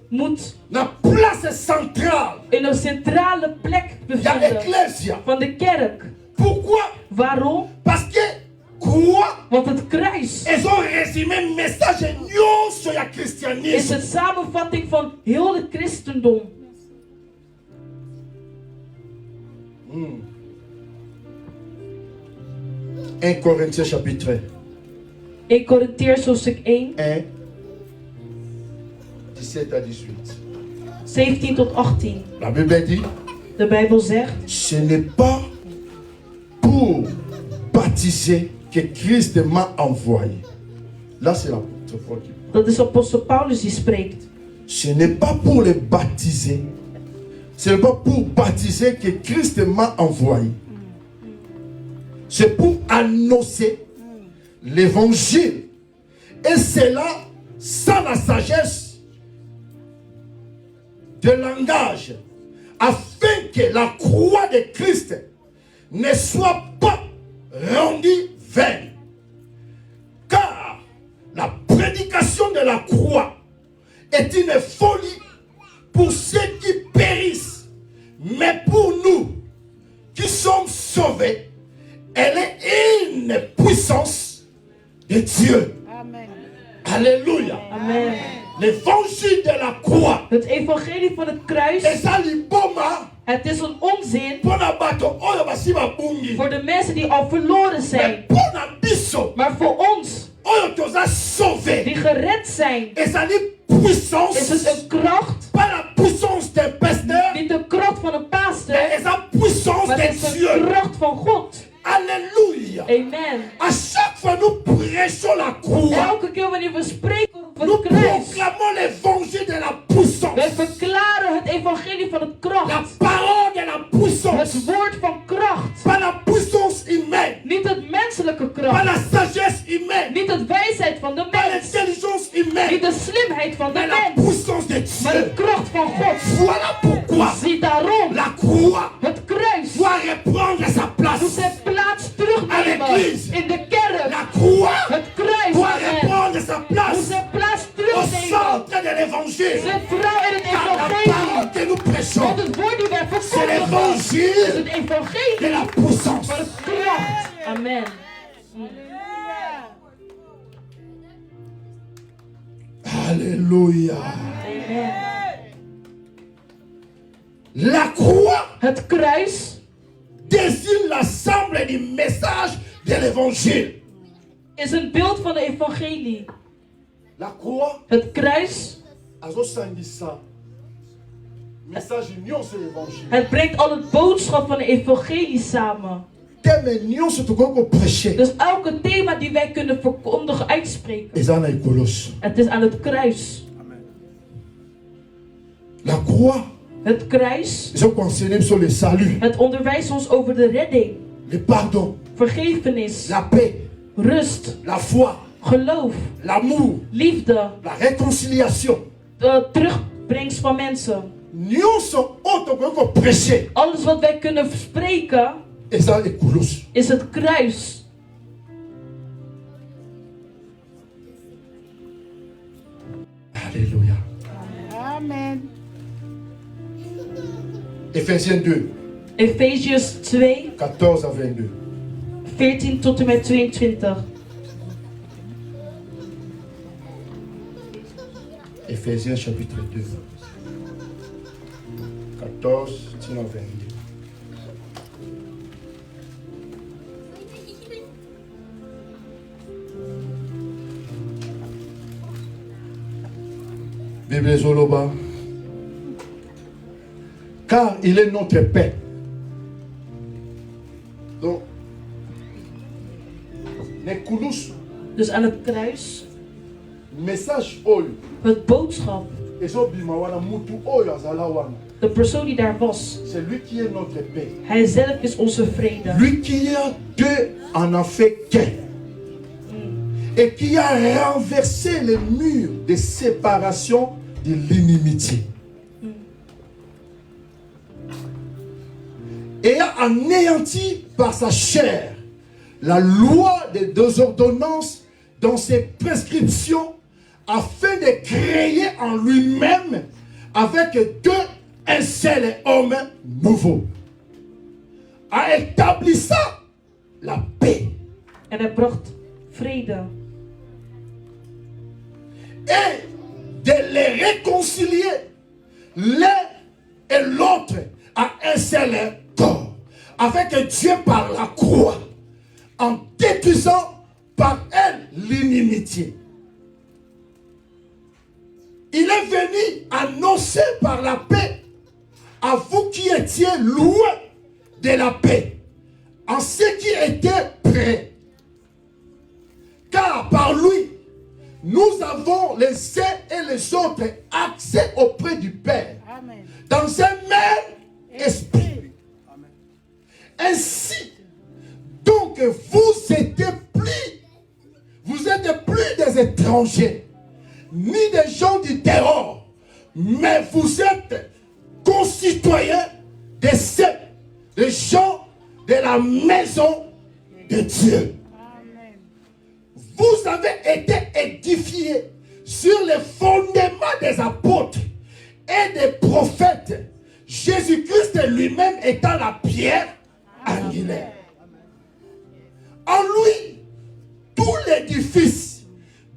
moet La place centrale in een centrale plek de bevinden l'Ecclésia. van de kerk. Pourquoi? Waarom? Parce que croix, Want het kruis ils ont résumé le message sur le is christianisme. het samenvatting van heel het christendom. 1 Corinthiens chapitre 1 Korintiërs hoofdstuk 1. 1, 17 à 18. 17 tot 18. La Bible dit, De Bijbel zegt, ce n'est pas pour baptiser que Christ m'a envoyé. Là, c'est l'apôtre Paul qui parle. dat is apostel Paulus die spreekt. Ce n'est pas pour les baptiser. Ce n'est pas pour baptiser que Christ m'a envoyé. C'est pour annoncer l'évangile. Et c'est là, sans la sagesse de langage, afin que la croix de Christ ne soit pas rendue vaine. Car la prédication de la croix est une folie pour ceux qui périssent. Mais pour nous qui sommes sauvés, elle est une puissance de Dieu. Amen. Alléluia. Amen. L'évangile de la croix. Het evangelie van het kruis, Et ça liboma het is een onzin pour la bato oyo basi babungi. voor de mensen die al verloren Mais zijn. pour la biso Maar voor ons, oyo toza sauvé. die gered zijn, Et ça dit puissance. is het een kracht, Pas la puissance d'un pasteur, niet de kracht van een pastor, mais la puissance maar het de is de Dieu. kracht van God. Alléluia. Amen. À chaque fois nous prêchons la croix, Elke keer wanneer we spreken over nous het kruis, proclamons l'évangile de la puissance. wij verklaren het evangelie van het La kracht. parole de la puissance. Het woord van kracht. Pas la puissance humaine. Niet het menselijke Pas kracht. la sagesse humaine. Niet het wijsheid van de Pas mens. l'intelligence Niet humaine. de slimheid van de Mais la mens. puissance de Maar de Dieu. kracht van God. Voilà pourquoi Zie daarom. la croix Het kruis doit reprendre sa moet place. zijn plaats terugnemen l'église. in de kerk. La croix Het kruis doit amen, reprendre sa moet place zijn plaats au terugnemen. centre de l'évangile. Zijn vrouw in het Car la evangelie. parole que nous prêchons, Want het woord die wij c'est verkondigen is l'évangile het de evangelie la puissance. van het kracht. Amen. Alléluia. Amen. La croix Het kruis désigne l'ensemble du message de l'évangile. is een beeld van de evangelie. La croix, Het kruis, azosangisa message nyonso ya l'évangile. het brengt al het boodschap van de evangelie samen. Thème nyonso tokoki koprêche Dus elke thema die wij kunnen verkondigen, uitspreken. eza na ekolos. Het is aan het kruis. La croix Het kruis, ezokoenseigne biso le salut, het onderwijst ons over de redding, le pardon, vergevenis, la paix, rust, la foi, geloof, l'amour, liefde, la réconciliation. de terugbrengst van mensen. Nyonso oyo tokoki koprêche Alles wat wij kunnen spreken eza ekolos. is het kruis. Alléluia. Amen. Éphésiens 2, Efeziërs 2, 14 à 22. 14 tot en met 22. Éphésiens chapitre 2, 14 à 22. Bible Zoloba. Car il est notre paix. Donc, Nekulus, Dus aan het kruis, message oyo, het boodschap, ezobima wana mutu oyo azala wana. de persoon die daar was. C'est lui qui est notre paix. Hij zelf is onze vrede. Lui qui a deux en a fait qu'un. Et qui a renversé les murs de séparation de l'inimitié. Et a anéanti par sa chair la loi des deux ordonnances dans ses prescriptions afin de créer en lui-même avec deux un seul homme nouveau. A établi ça la paix. En hij bracht vrede. Et de les réconcilier l'un et l'autre à un seul corps, avec Dieu par la croix, en détruisant par elle l'inimitié. l'amitié. Il est venu annoncer par la paix à vous qui étiez loin de la paix, en ceux qui étaient près. Car par lui, nous avons les uns et les autres accès auprès du Père. Amen. Dans un même esprit. Amen. Ainsi, donc vous êtes plus des étrangers, ni des gens du dehors, mais vous êtes concitoyens des gens de la maison de Dieu. Amen. Vous avez été édifiés sur les fondements des apôtres et des prophètes, Jésus-Christ lui-même étant la pierre angulaire. En lui, tout l'édifice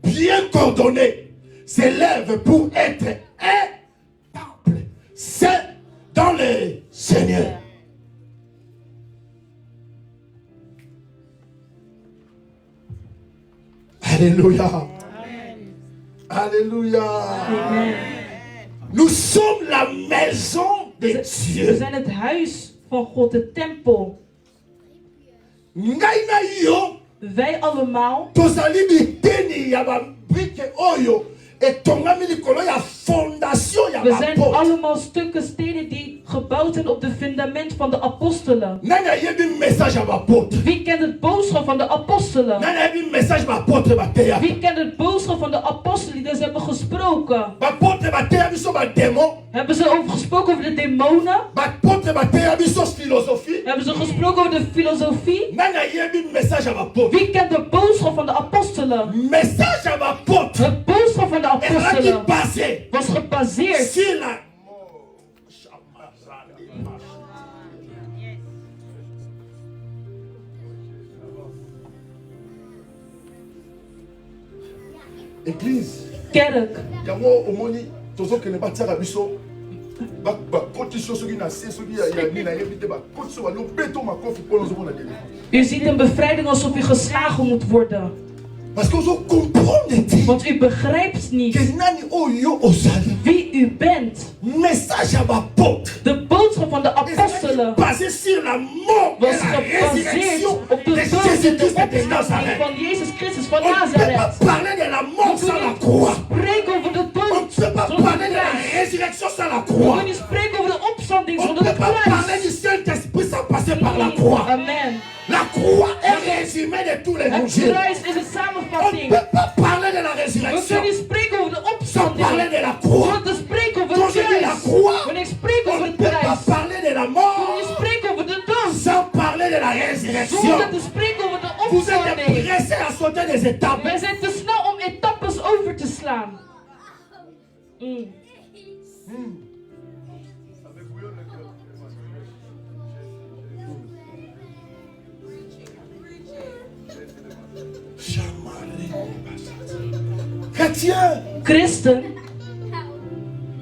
bien coordonné s'élève pour être un temple saint dans le Seigneur. Alléluia. Amen. Alléluia. Amen. Nous sommes la maison de We Dieu. zijn het huis van God, de tempel. Ngai na yo Wij allemaal tozali biteni ya ba brique oyo etongami likolo ya fondation ya we zijn bapôtre. allemaal stukken stenen die gebouwd zijn op het fundament van de apostelen. Nani ayebi message ya bapôtre? Wie kent het boodschap van de apostelen? Nani ayebi message bapôtre bateya? Wie kent het boodschap van de apostelen die dus hebben gesproken? Bapôtre bateya biso ba démon? Hebben ze over gesproken over de demonen? Bapôtre bateya biso philosophie? Hebben ze gesproken over de filosofie? Nani ayebi message ya bapôtre? Wie kent de boodschap van de apostelen? Message ya bapôtre Het boodschap van de ezalaki apostelen basé was gebaseerd sur la église. kerk. Yango omoni tozokende batiaka biso bakotisi soki na se soki ya nini nayebi te bakotisi balobeto makofi mpo nazomona délivre. U ziet een bevrijding alsof u geslagen moet worden. Parce que ozo comprendre te Want u begrijpt ke niet nani oyo ozali. wie u bent. Message ya bapôtre De boodschap van de apostelen basé sur la mort et was la gebaseerd résurrection op de de dood en Jésus-Christ de de opstanding Nazareth. van Jezus Christus van On ne peut pas Nazareth. parler de la mort We sans la kunnen croix. niet spreken over de On ne dood peut pas zonder parler de la kruis. résurrection sans la We croix. kunnen niet spreken over de opstanding On ne zonder peut de pas parler kruis. du Saint-Esprit sans passer par la croix. Amen. La croix est résumée de tous les Het évangiles. kruis is een On ne samenvatting. peut pas parler de la We résurrection kunnen niet spreken over de sans parler opstanding de la croix. zonder te spreken over Quand het je dis la kruis. croix, Wanneer ik spreek on over ne het peut pas kruis, parler de la kun je mort spreken over de dood sans parler de la résurrection. zonder te spreken over de Vous êtes opstanding. pressés à sauter des étapes. Wij zijn te snel om etappes over te slaan. Chrétien, Christen,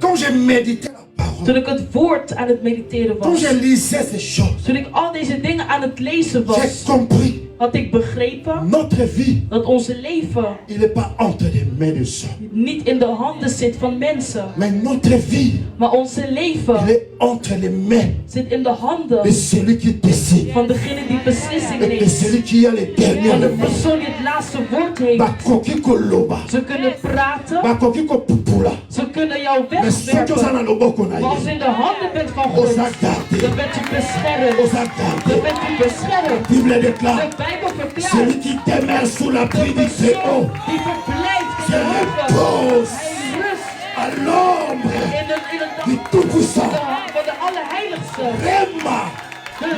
quand je méditais la parole, toen ik het woord aan het mediteren quand was, je lisais ces choses, toen ik al deze dingen aan het lezen j'ai was, compris had ik begrepen notre vie, dat onze leven il n'est pas entre les mains de gens. niet in de handen zit van mensen, Mais notre vie, maar onze il leven est entre les mains zit in de handen de celui qui décide van degene die beslissing et de neemt, celui qui a le dernier van de mot. persoon die het laatste woord heeft. Bakoki koloba, Ze kunnen praten, bakoki kopupula, ze kunnen jou mais soki oza wegwerpen. na loboko na Maar als ye, je in de handen bent van God, oza garde, dan bent u beschermd. oza Dan garde. bent u beschermd. Bible De déclare, Bijbel verklaart, celui qui demeure sous la de pluie du persoon Très-Haut, die verblijft in se de hoeven, repose hij rust à l'ombre in de du Tout-Puissant. van de Allerheiligste. Réma,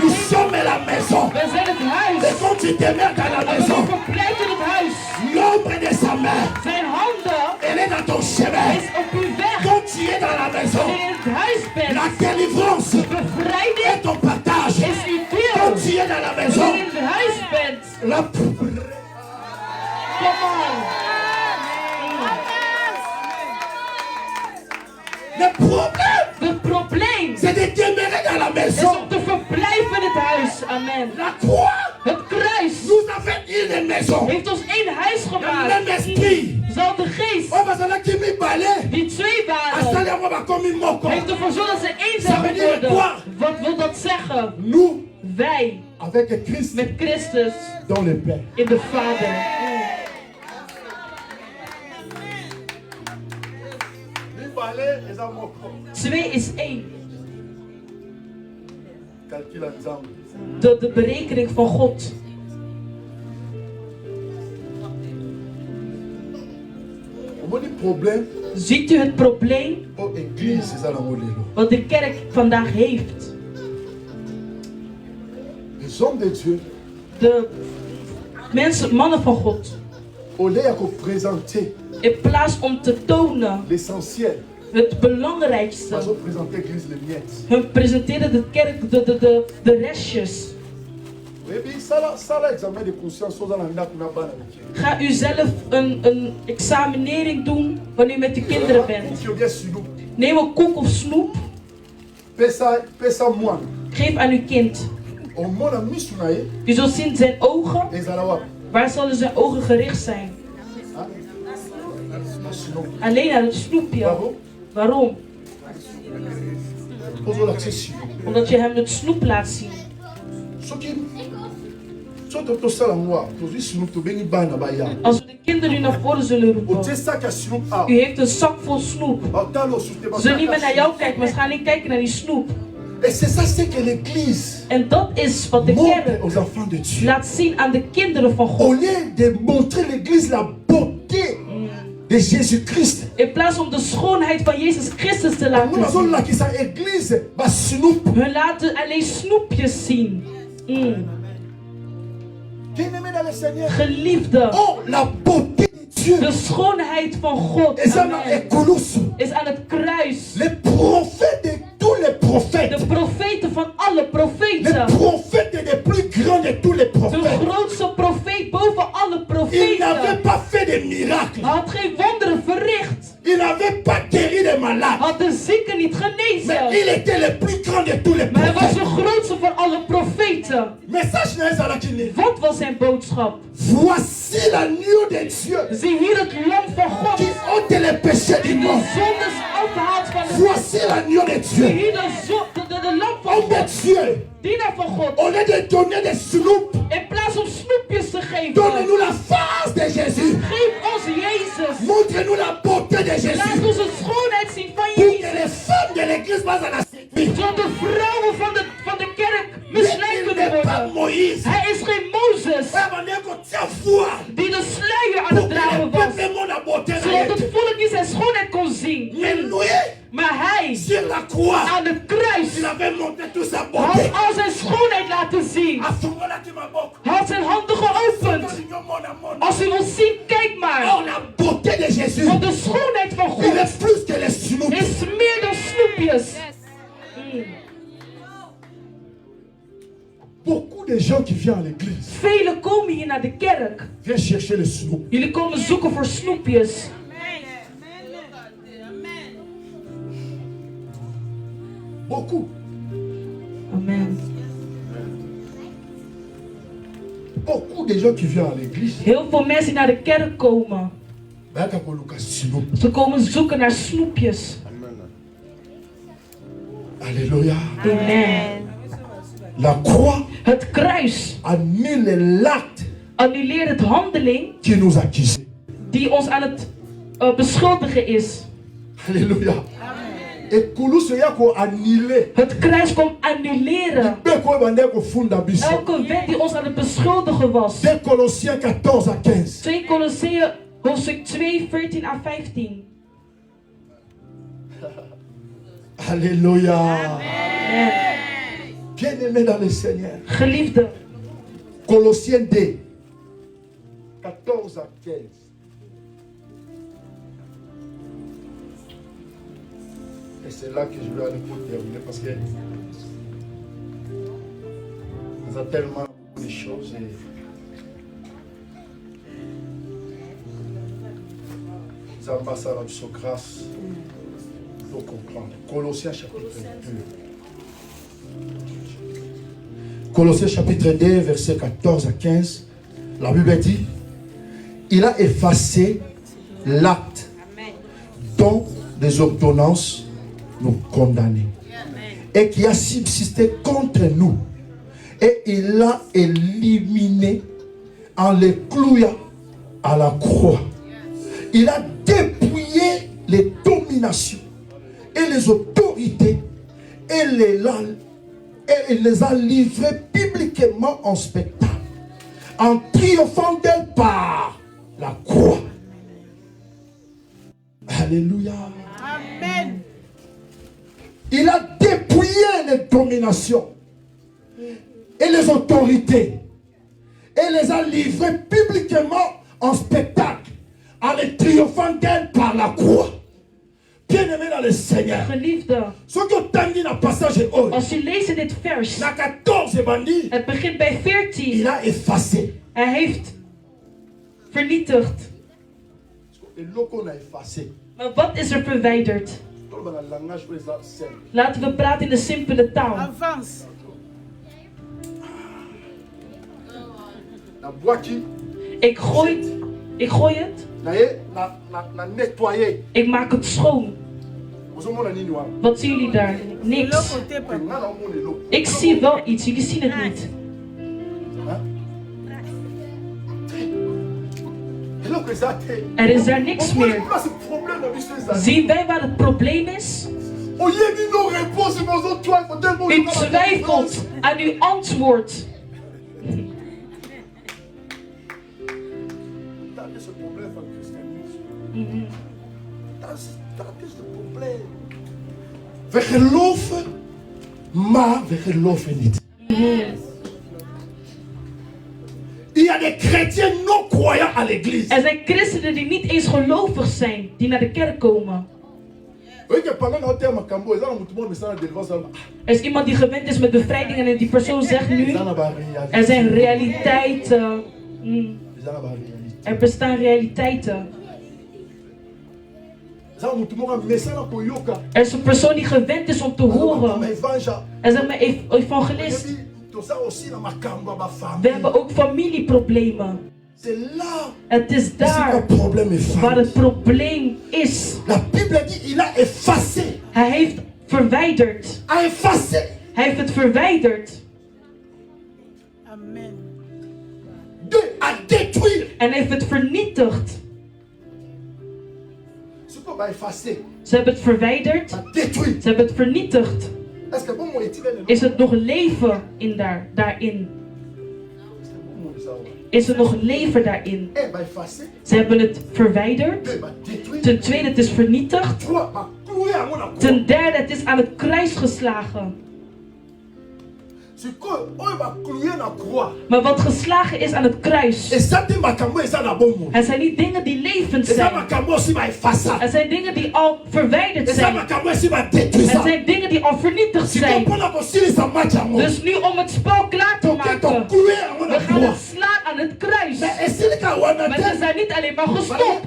nous sommes la maison. Wij zijn het Et huis. quand tu demeures dans la En maison, we verblijft in het huis. l'ombre de sa main, Zijn handen elle est dans ton chemin. is op uw weg. Quand tu es dans la maison, Als je in het huis bent, la délivrance bevrijding est ton partage. is uw deel. Quand tu es dans la Als maison, je in het huis bent, la kom on. le problème, Het probleem c'est de demeurer dans la is maison. om te verblijven in het huis. Amen. La croix Het kruis nous a fait une maison. Heeft ons één huis Le gemaakt. même esprit. Dezelfde geest. Oh, bazala qui mi balé. Die twee waren. Asali yango bakomi moko. Heeft ervoor gezorgd dat ze één Ça zijn veut dire geworden. quoi? Wat wil dat zeggen? Nous, Wij avec Christ, met Christus dans le Père. in de Vader. Mi balé, eza moko. Twee is één. Calcul à Nzambe. De berekening van God. Omoni problème. Ziet u het probleem Oh, église, eza nango lelo. wat de kerk vandaag heeft? Les hommes de Dieu, De mensen, mannen van God. au lieu ya présenter In plaats om te tonen l'essentiel, het belangrijkste. bazo présenter l'église les miettes. Hun presenteren de kerk de restjes. Ebi sala examen de conscience oza na ndako na bana mike. Ga u zelf een examinering doen wanneer u met de kinderen bent. Koeki obie sulu. Neem een koek of snoep. Pesa mwana. Geef aan uw kind. Omona misu na ye U zult zien zijn ogen. ezala wapi? Waar zullen zijn ogen gericht zijn? Ah? Na sino. Alleen aan het snoepje. Bravo. Waarom? Ozolakisa sino. Omdat je hem het snoep laat zien. Soki tosala ngwa tozwi sino tobengi bana baya. Als we de kinderen nu naar voren zullen roepen. Otie sac ya sino a. U heeft een zak vol snoep. Otalo sute Ze zullen niet meer naar jou kijken, maar ze gaan niet kijken naar die snoep. Et c'est ça c'est que l'église En dat is wat de montre kerk aux enfants de Dieu. laat zien aan de kinderen van Au God. lieu de montrer l'église la beauté de Jésus-Christ. In plaats om de schoonheid van Jezus Christus te Nous laten zien. bazolakisa église basinoep. Hun laten alleen snoepjes zien. Bien-aimé dans le Seigneur. Geliefde, Oh, la beauté de Dieu. de schoonheid van God Et ça Amen, est colossal. is aan het kruis. Les prophètes de tous les prophètes. De profeten van alle Les profeten. prophètes les plus grands de tous les De prophètes. grootste profeet boven alle Ils n'avaient profeten. pas fait de miracles. Had geen wonderen verricht. Ils n'avaient pas guéri les malades. Had de zieken niet Mais genezen. il était le plus grand de tous les Maar hij was prophètes. de grootste van alle profeten. Message n'est pas là qu'il est. Wat was zijn boodschap? Voici l'agneau de Dieu Zie hier het lam van God. qui ôte les péchés Die du de monde. zondes afhaalt van de Voici l'agneau de Zie Dieu. hier de lam van Homme de God. Dieu. Dienaar van God. Au lieu de donner des snoop, In plaats om snoepjes te geven. donnez-nous la face de Jésus. Geef ons Jezus. Montrez-nous la beauté de Laat Jésus. ons de schoonheid zien van Pour que Jezus. les femmes de l'église passent à la séduire. Zodat de vrouwen van de kerk Mais misleid il kunnen n'est pas worden. Moïse. Hij is geen Mozes die de sluier aan Pour het que dragen le was. peuple monde la beauté de Zodat het Dieu. volk niet zijn schoonheid kon zien. Mais lui, Maar hij sur la croix, aan het kruis il avait montré toute sa had beauté. al zijn schoonheid laten zien. À ce moment-là, tu m'as beaucoup. Had zijn handen geopend. Als u wilt zien, kijk maar. Oh, la beauté de Jésus. Want de schoonheid van Il God est plus que les snoop. is meer dan snoepjes. Beaucoup de gens qui viennent à l'église Velen komen hier naar de kerk. viennent chercher le snoop. Jullie komen zoeken voor snoepjes. Beaucoup. Amen. Beaucoup de gens qui viennent à l'église, Heel veel mensen die naar de kerk komen. bayaka koluka snoop. Ze komen zoeken naar snoepjes. Alléluia. Amen. La croix Het kruis annule l'acte annuleert het handeling qui nous accusait. die ons aan het beschuldigen is. Alléluia. Et kulusu yako annule. Het kruis komt annuleren Beko bandeko funda biso. elke wet die ons aan het beschuldigen was. 2 Colossiens 14 à 15. 2 Colosseeën hoofdstuk 2, 14 à 15. Alléluia. Amen. Bien-aimé dans le Seigneur. Geliefde, Colossiens 2, 14 à 15. Et c'est là que je vais aller pour terminer parce que nous avons tellement de choses et nous avons passé à la grâce pour comprendre. Colossiens chapitre 2. Colossiens chapitre 2, versets 14 à 15. La Bible dit, il a effacé l'acte dont des ordonnances nous condamnaient et qui a subsisté contre nous. Et il l'a éliminé en les clouant à la croix. Il a dépouillé les dominations et les autorités et il les a livrées publiquement en spectacle, en triomphant d'elle par la croix. Alléluia. Amen. Il a dépouillé les dominations et les autorités et les a livrées publiquement en spectacle, en les triomphant d'elle par la croix. Bien-aimé dans le Seigneur. Geliefde, als je leest in dit vers, het begint bij 14. Il a effacé. Hij heeft vernietigd. Maar wat is er verwijderd? Laten we praten in de simpele taal. Avance. Ik gooi het. Ik maak het schoon. Wat zien jullie daar? Niks. Ik zie wel iets, jullie zien het niet. Er is daar niks meer. Zien wij waar het probleem is? U twijfelt aan uw antwoord. We geloven, maar we geloven niet. Il y a des chrétiens non croyants à l'église. Er zijn christenen die niet eens gelovig zijn, die naar de kerk komen. Er is iemand die gewend is met bevrijdingen en die persoon zegt nu, er zijn realiteiten. Er bestaan realiteiten. Er is een persoon die gewend is om te horen. Er zegt maar evangelist. We hebben ook familieproblemen. Het is daar waar het probleem is. Hij heeft verwijderd. Hij heeft het verwijderd. Amen. En heeft het vernietigd. Ze hebben het verwijderd. Ze hebben het vernietigd. Is het nog leven daarin? Is er nog leven daarin? Ze hebben het verwijderd. Ten tweede, het is vernietigd. Ten derde, het is aan het kruis geslagen. Maar wat geslagen is aan het kruis, het zijn niet dingen die levend zijn. Het zijn dingen die al verwijderd zijn. Het zijn dingen die al vernietigd zijn. Dus nu om het spel klaar te maken, we gaan het slaan aan het kruis. Maar ze zijn niet alleen maar gestopt,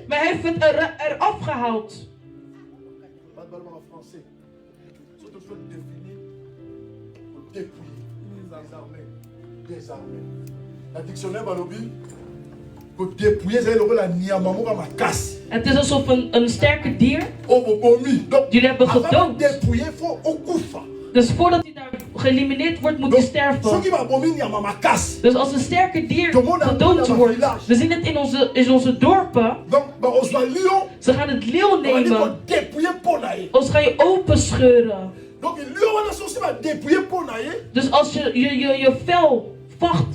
maar hij heeft het eraf gehaald. La dictionnaire balobi, que dépouiller, c'est la niamamora ma casse. Het is alsof een sterke dier, jullie hebben gedood. Dus voordat hij daar geëlimineerd wordt, moet hij sterven. Dus als een sterke dier gedood wordt, we zien het in onze dorpen. Ze gaan het leeuw nemen. Of ze gaan je open scheuren. Dus als je vel vacht,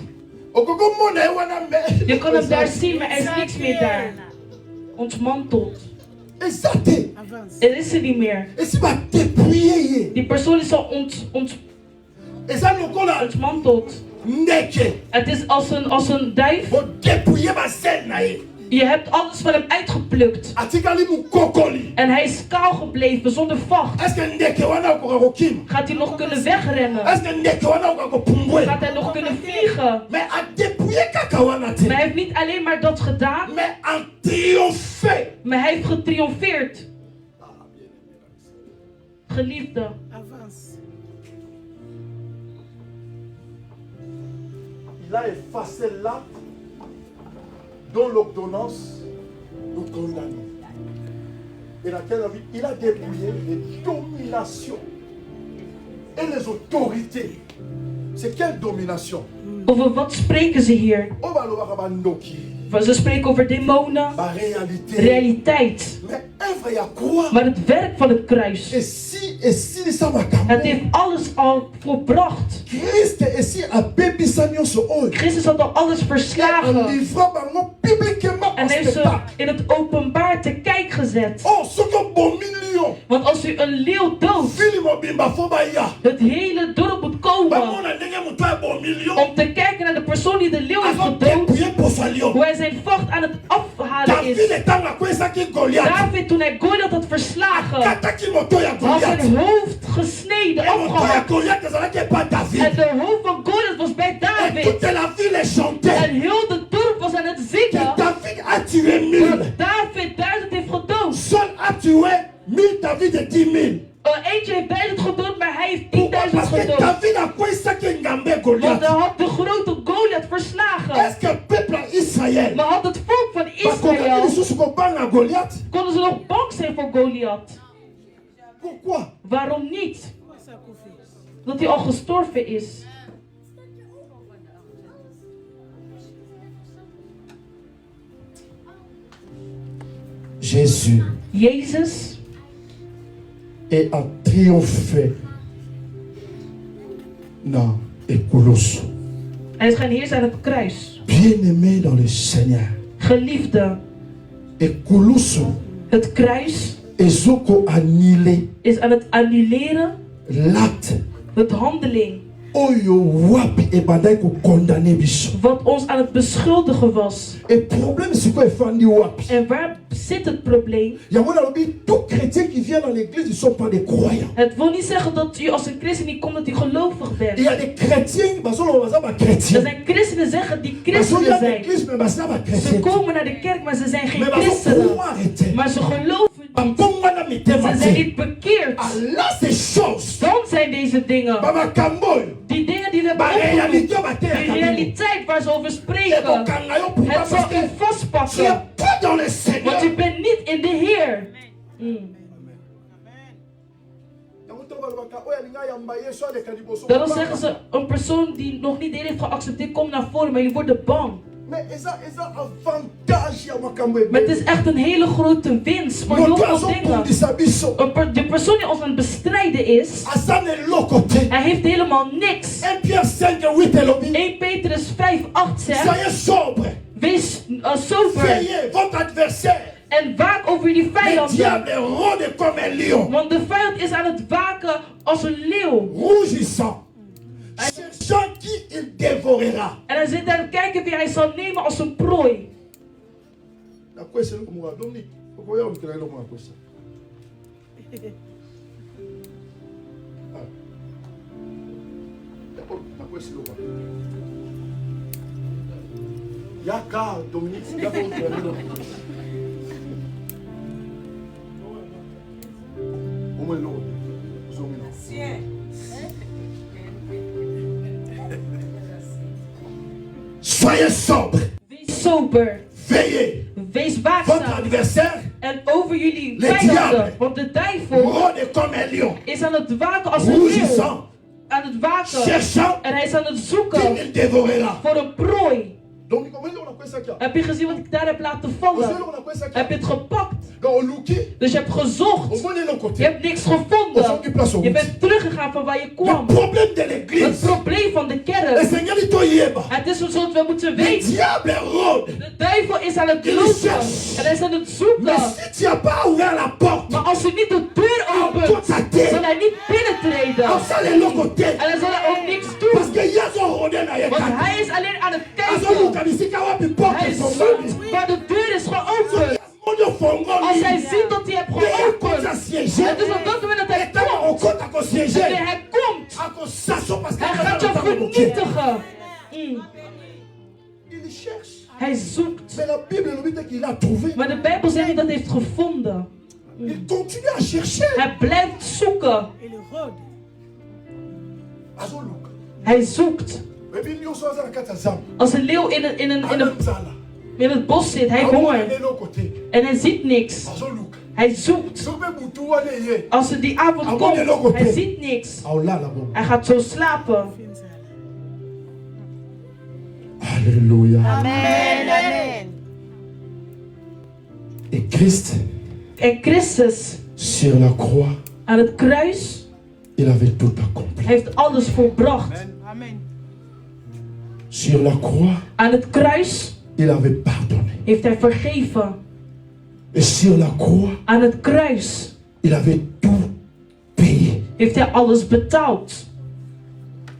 je kan hem daar zien, maar er is niks meer daar. Ontmanteld. Er is er niet meer. Die persoon is al ontmanteld. Het is als een duif. Je hebt alles van hem uitgeplukt. En hij is kaal gebleven zonder vacht. Gaat hij nog kunnen wegrennen? Gaat hij nog kunnen vliegen? Maar hij heeft niet alleen maar dat gedaan. Maar hij heeft getriomfeerd. Geliefde. il a effacé l'acte dont l'ordonnance nous condamne. Et laquelle il a dépouillé les dominations et les autorités. C'est quelle domination? Over wat spreken ze hier? Ze spreken over demonen, realiteit. Maar het werk van het kruis. Het heeft alles al volbracht. Christus had al alles verslagen. En heeft ze in het openbaar te kijk gezet. Want als u een leeuw doodt, het hele dorp moet komen om te kijken naar de persoon die de leeuw heeft gedood, hoe hij zijn vacht aan het afhalen is. David, toen hij Goliath had verslagen, had zijn hoofd gesneden, afgehakt. En de hoofd van Goliath was bij David. En heel de dorp was aan het zingen dat David 1000 heeft gedood. Eentje heeft 1000 gedood, maar hij heeft 10.000 gedood. Want hij had de grote Goliath verslagen. Maar had het volk van Israël, konden ze nog bang zijn voor Goliath? Waarom niet? Dat hij al gestorven is. Jezus et a triomphé. Non, et Colosse. Hij is gaan heersen aan het kruis. Bien-aimé dans le Seigneur. Geliefde. Et Colosse. Het kruis is aan het annuleren. L'acte. Het handeling. Wat ons aan het beschuldigen was. En waar zit het probleem? Het wil niet zeggen dat u als een christen niet komt dat u gelovig bent. Er zijn christenen zeggen die christenen zijn. Ze komen naar de kerk, maar ze zijn geen christenen. Maar ze geloven niet. Ze zijn niet bekeerd. Dan zijn deze dingen. Die dingen die we hebben opgenoemd, die realiteit waar ze over spreken, het zal u vastpakken. Want u bent niet in de Heer. Daarom zeggen ze, een persoon die nog niet de Heer heeft geaccepteerd, komt naar voren, maar je wordt bang. Maar het is echt een hele grote winst voor heel veel dingen. De persoon die ons aan het bestrijden is, hij heeft helemaal niks. 1 Petrus 5:8 zegt, wees sober en waak over jullie vijanden. Want de vijand is aan het waken als een leeuw. En hij zit aan het kijken wie hij zal nemen als een prooi. Soyez sobre. Wees sober. Veillez. Wees waakzaam. Votre adversaire. En over jullie vijanden. Want de duivel is aan het waken als een leeuw. Aan het waken. En hij is aan het zoeken voor een prooi. Heb je gezien wat ik daar heb laten vallen? Heb je het gepakt? Dus je hebt gezocht. Je hebt niks gevonden. Je bent teruggegaan van waar je kwam. Het probleem van de kerk. Het is zodat we moeten weten. De duivel is aan het lopen. En hij is aan het zoeken. Maar als je niet de deur opent, zal hij niet binnentreden. En hij zal ook niks doen. Want hij is alleen aan het kijken. Hij zoekt, maar de deur is geopend. Als hij ziet dat hij heeft geopend, het is op dat moment dat hij komt. En hij komt. Hij gaat je vernietigen. Hij zoekt. Maar de Bijbel zegt niet dat hij heeft gevonden. Hij blijft zoeken. Hij zoekt. Als een leeuw in het bos zit, hij heeft honger. En hij ziet niks. Hij zoekt. Als er die avond komt, hij ziet niks. Hij gaat zo slapen. Alléluia. Amen. Et Christ, En Christus sur la croix, aan het kruis, il avait tout accompli. heeft alles volbracht. Amen. Sur la croix, Aan het kruis il avait pardonné. heeft hij vergeven. Et sur la croix, Aan het kruis il avait tout payé. heeft hij alles betaald.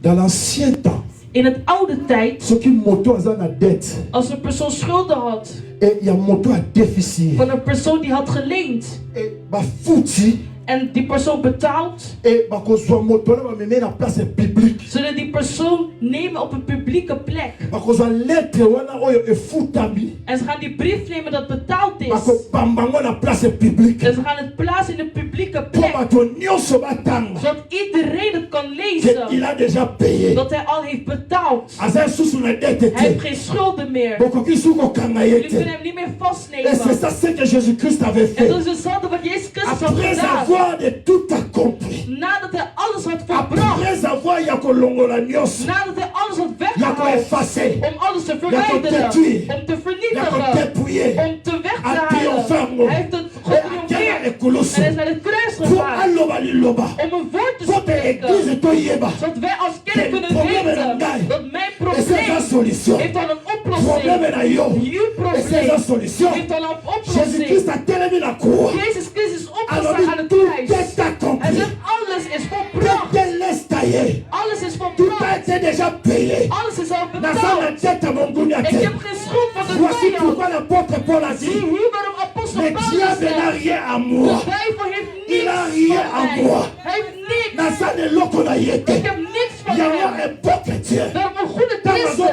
Dans l'ancien temps, In het oude tijd, ce qui moto a une dette, als een persoon schulden had et il y a moto à déficit, van een persoon die had geleend et ba fouti, en die persoon betaalt, et ba kozwa moto na ba mener na place publique. zullen die persoon nemen op een publieke plek. Ba kozwa lettre wana oyo e futami, En ze gaan die brief nemen dat betaald ba is. ko pambango na place publique. En ze gaan het plaatsen in een publieke Pour plek. ba to nyonso batanga, Zodat iedereen het kan il lezen. a déjà payé. Dat hij al heeft betaald. Aza susu na dette Hij heeft te. geen schulden meer. Bokoki suko kanga Jullie yete. kunnen hem niet meer Et c'est vastnemen. ça ce que Jésus-Christ avait En fait. dat is hetzelfde wat Jezus Christus had Après gedaan. avoir de tout accompli. Nadat hij alles had verbracht. Après avoir yakolongola nyonso. Nadat hij alles had Yako weggehaald. effacé. Om alles te Yako verwijderen. détruit. Om te Yako vernietigen. dépouillé. Om te weg te A halen. triomphant. Hij heeft het Akela getriomfeerd. ekulusu. En hij is naar het kruis Pour gegaan. aloba liloba. Om een woord te Pour te spreken. église toyeba. Zodat wij als kerk kunnen weten dat mijn Et c'est la probleem solution. heeft al een Problème oplossing. na yo. Uw Et c'est la probleem solution. heeft al een Jésus-Christ oplossing. a télébé la croix. Jezus Christus is Alors opgestaan aan het tout kruis. est accompli. Hij zegt alles is volbracht. Tout est laisse taillé. Alles is Tout a volbracht. été déjà payé. Alles is al Dans betaald. la tête à mon Ik gouniaté. heb geen schuld van de Voici vijand. pourquoi l'apôtre Paul a Zie dit, hier waarom apostel le Paulus diable n'a zegt. rien à moi. De duivel heeft Il a niks rien van à mij. moi. Hij heeft niks. Dans sa de l'autre on a Ik été. heb niks van Il y a hem. un bon chrétien. Daarom een goede christen.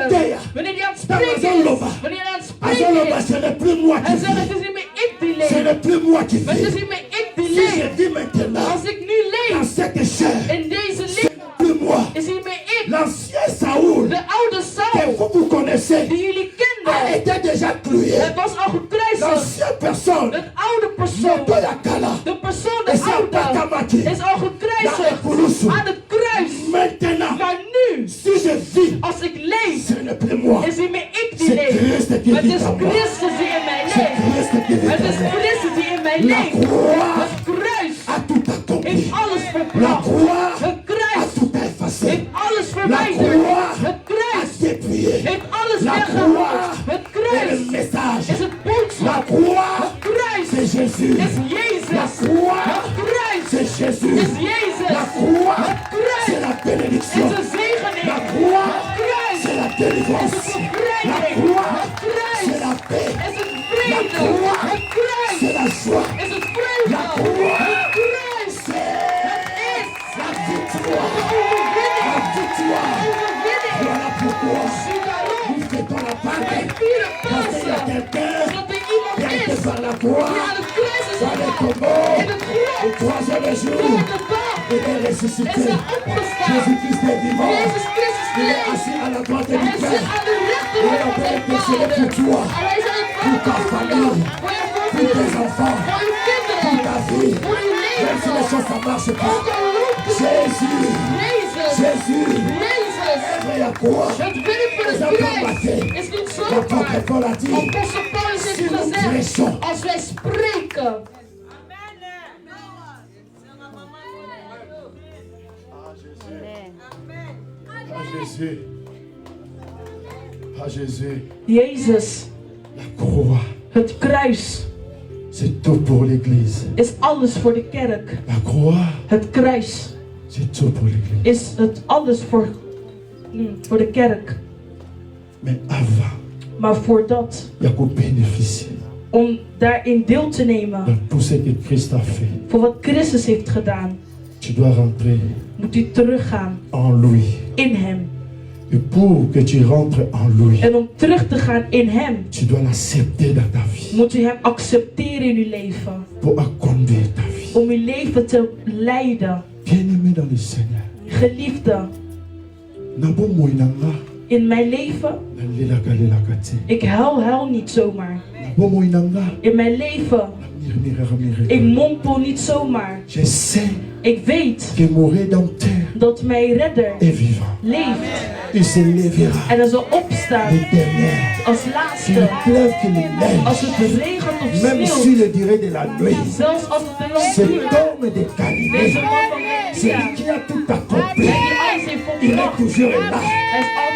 Wanneer hij aan het spreken is. Wanneer hij aan het spreken Azoloba, is. ce n'est plus moi qui Hij zegt het vis. is niet meer ik die Ce leef. n'est plus moi qui Maar het is vis. niet meer ik die Si je leef. vis maintenant Als ik nu dans leef cette chair, in deze ce leven, n'est plus moi. is niet meer ik. L'ancien Saoul, De oude que Saul, vous connaissez, die jullie a kenden, été déjà cloué. het was al gekruisigd. L'ancienne personne, Het oude persoon, Moto Yakala, de persoon, et de c'est oude, Pakamati. is al gekruisigd aan het kruis. Maintenant, Maar nu, si je vis, als ik leef, ce n'est plus moi. is niet meer ik die C'est leef. Christ qui Maar het vit is en moi. Christus die in mij C'est leeft. Christ qui vit Het is en moi. Christus die in mij La leeft. croix Het kruis a tout accompli. heeft alles La verbracht. croix Het a kruis tout effacé. heeft alles La verwijderd. croix Het a kruis dépouillé. heeft alles La weggehaald. croix Het est kruis le message. is het La boodschap. croix, Het kruis c'est Jésus. is Jezus. La croix, Het kruis c'est Jésus. is Jezus. La croix, Het kruis c'est la is bénédiction. een zegening. La croix, Het kruis c'est la is délivrance. een La bevrijding. croix, Het kruis c'est la paix. is het La vrede. croix, Het kruis c'est la joie. is het vreugde. La croix, Het kruis c'est is la victoire. de overwinning. La victoire. Overwinning. Voilà pourquoi Zie daarom. nous fêtons la Wij Pâque. vieren Parce qu'il y a Pasen. quelqu'un Omdat er iemand qui a été is par la die croix, aan het kruis is par les gegaan. tombeaux, In het au grond. troisième jour, Derde dag. il est Is ressuscité. hij opgestaan. Jésus-Christ est vivant. Jezus Christus Il est leeft. assis à la droite Hij du zit Père. aan de rechterhand van zijn intercéder vader. pour toi, En hij is aan het pour ta vader voor jou. famille, Voor je pour familie. tes enfants, Voor je pour kinderen. ta vie. Voor je Même si les leven. choses ne marchent pas. Ook al loopt het. Jésus, Jezus. Jésus, Jezus. mais à quoi? Het werk van het kruis is niet L'apôtre zomaar. Paul a dit, Apostel Paulus heeft si nous gezegd, prêchons, als wij spreken. à Jésus, à Jésus, Jezus, la croix, het kruis c'est tout pour l'église. is alles voor de kerk. La croix, Het kruis c'est tout pour l'église. is het alles voor de kerk. Mais avant, Maar voordat, il y a qu'au bénéficier om daarin deel te nemen, dans tout ce que Christ a fait. voor wat Christus heeft gedaan, Tu dois rentrer moet u teruggaan en lui. in hem. Et pour que tu rentres en lui, En om terug te gaan in hem, tu dois l'accepter dans ta vie. moet u hem accepteren in uw leven. Pour conduire ta vie. Om uw leven te leiden. Bien-aimé dans le Seigneur. Geliefde, Nabo moinanga, In mijn leven, ik huil niet zomaar. In mijn leven, ik mompel niet zomaar. Ik weet dat mijn redder leeft. En hij zal opstaan als laatste. Als het regent of sneeuwt. Zelfs als het te lang duurt. Deze man van Galilea, die alles heeft volbracht.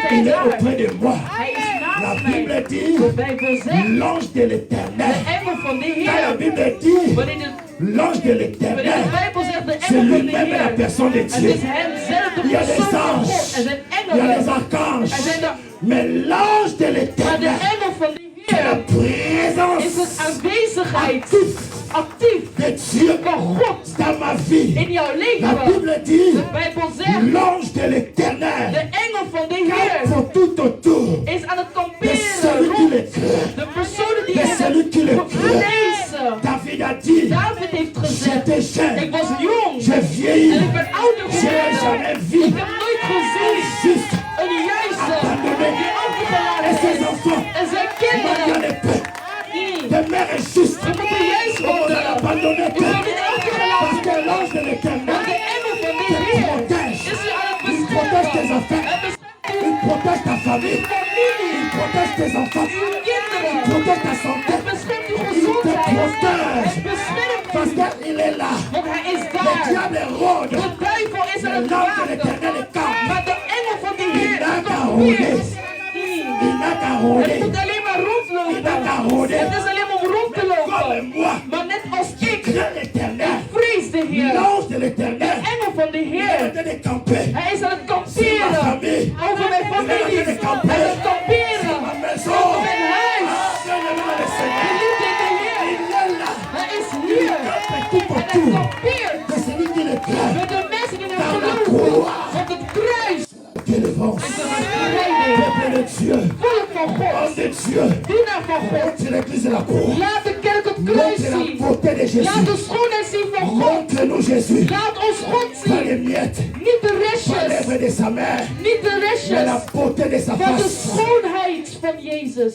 Hij is altijd daar. Hij is naast mij. De Bijbel zegt, l'ange de de l'Éternel. engel van de Quand la Heer. Bible dit Wanneer l'ange de de l'Éternel, Bijbel zegt de c'est engel van de lui-même la Heer. personne de Het Dieu. is hem zelf de Il y a persoon les van God. anges, Er zijn il y a les engelen. archanges, Er zijn de, mais l'ange de maar de l'Éternel, engel van de c'est la Heer is présence het aanwezigheid actief de Dieu van God dans ma vie. in jouw La leven. Bible dit De Bijbel zegt, l'ange de de l'Éternel engel van de Heer pour tout autour is aan het de kamperen celui qui rond le craint. de personen die De celui qui le hem craint. vrezen. David a dit, David heeft gezegd, j'étais jeune, ik was jong j'ai en vieilli, ik ben ouder j'ai geworden. jamais vu Ik heb nooit gezien juste een juiste abandonné die et overgelaten ses is. enfants. En zijn Moi, kinderen. j'en ai peur. Mm. De mère est juste. We moeten juist On worden. a abandonné U tout. wordt niet overgelaten. Parce que l'ange de Want l'Éternel, de engel van de te Heer protège. is u aan het Il protège tes beschermen. enfants. Hij beschermt Il protège ta famille. uw familie, Il protège tes enfants. uw kinderen. Il protège ta santé. Hij beschermt uw Il te gezondheid. protège. Hij beschermt Parce u. qu'il est là. Want hij is Le daar. diable rôde. De duivel is aan Mais het l'ange de waken. l'Éternel est calme. Maar de engel van de Heer Il n'a is qu'à kampeert. Il n'a qu'à Het rôder. moet alleen maar Il n'a qu'à rondlopen. rôder. Het is alleen maar om rond te Comme lopen. moi, Maar net als ik, crains l'Éternel. vrees de Heer. L'ange de l'Éternel Engel van de est en Heer. train de camper. Hij is aan het kamperen. Over mijn familie. Hij is aan het kamperen. Ma maison. Over mijn huis. Bien-aimé le Seigneur. Geliefde in de Heer. Il est là. Hij is hier. Tout En hij autour kampeert. de celui qui le craint. Met de mensen die hem geloven. Want het kruis Délivrance. is een bevrijding. Peuple de Dieu. Volk van God. Homme de Dieu. Dienaar van God. Montre l'église de la cour. Laat de kerk het kruis Montre la zien. beauté de Laat de Jésus. schoonheid zien van God. Montre-nous Jésus. Laat ons God Pas zien. les miettes. Niet de Pas restjes. l'œuvre de sa mère. Niet de Mais la restjes. beauté de sa Van de face. schoonheid van Jezus.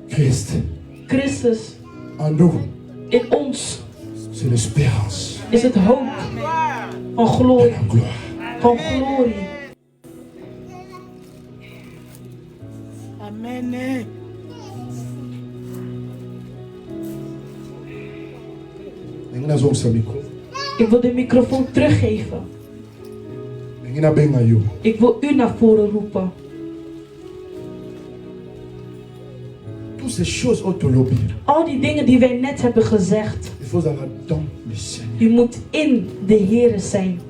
Christ Christus en nous, in ons c'est l'espérance is het hoop van et glorie. la gloire. Van glorie. Amen. Ngina zong sa micro. Ik wil de microfoon teruggeven. Ngina benga yo. Ik wil u naar voren roepen. Toutes ces choses autolobby. Al die dingen die wij net hebben gezegd. Il faut avoir dans le Seigneur. U moet in de Heere zijn.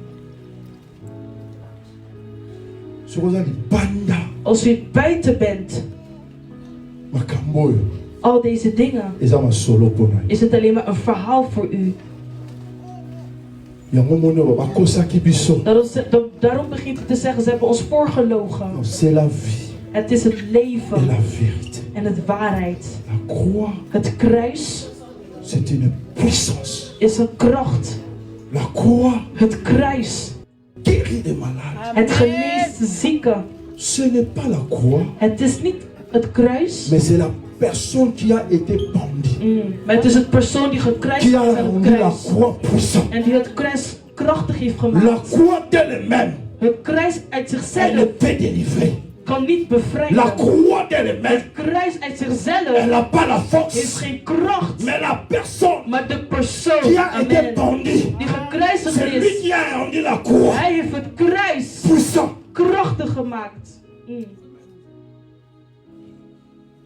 Ce qu'on a dit banda Als u buiten bent, makambo yo. al deze dingen, Eza ma solo pona. is het alleen maar een verhaal voor u. Yango mono ba kosaki biso. Daarom begint u te zeggen, ze hebben ons voorgelogen. Non, c'est la vie Het is het et leven la vérité. en het waarheid. La croix, Het kruis c'est une puissance. is een kracht. La croix Het kruis, guérit des malades. het geneest de zieken. Ce n'est pas la croix, Het is niet het kruis, mais c'est la personne qui a été pendue. maar het is het persoon die gekruist Qui is a aan het rendu la kruis. croix puissante. En die het kruis krachtig heeft La gemaakt. croix d'elle-même, Het kruis uit elle zichzelf ne peut délivrer. kan niet La bevrijden. croix d'elle-même, Het kruis uit elle zichzelf n'a pas la heeft force. geen kracht. Mais la personne Maar de persoon qui a été amen, pendue, die gekruisigd c'est lui is, qui a rendu la croix hij heeft het kruis puissant. krachtig gemaakt.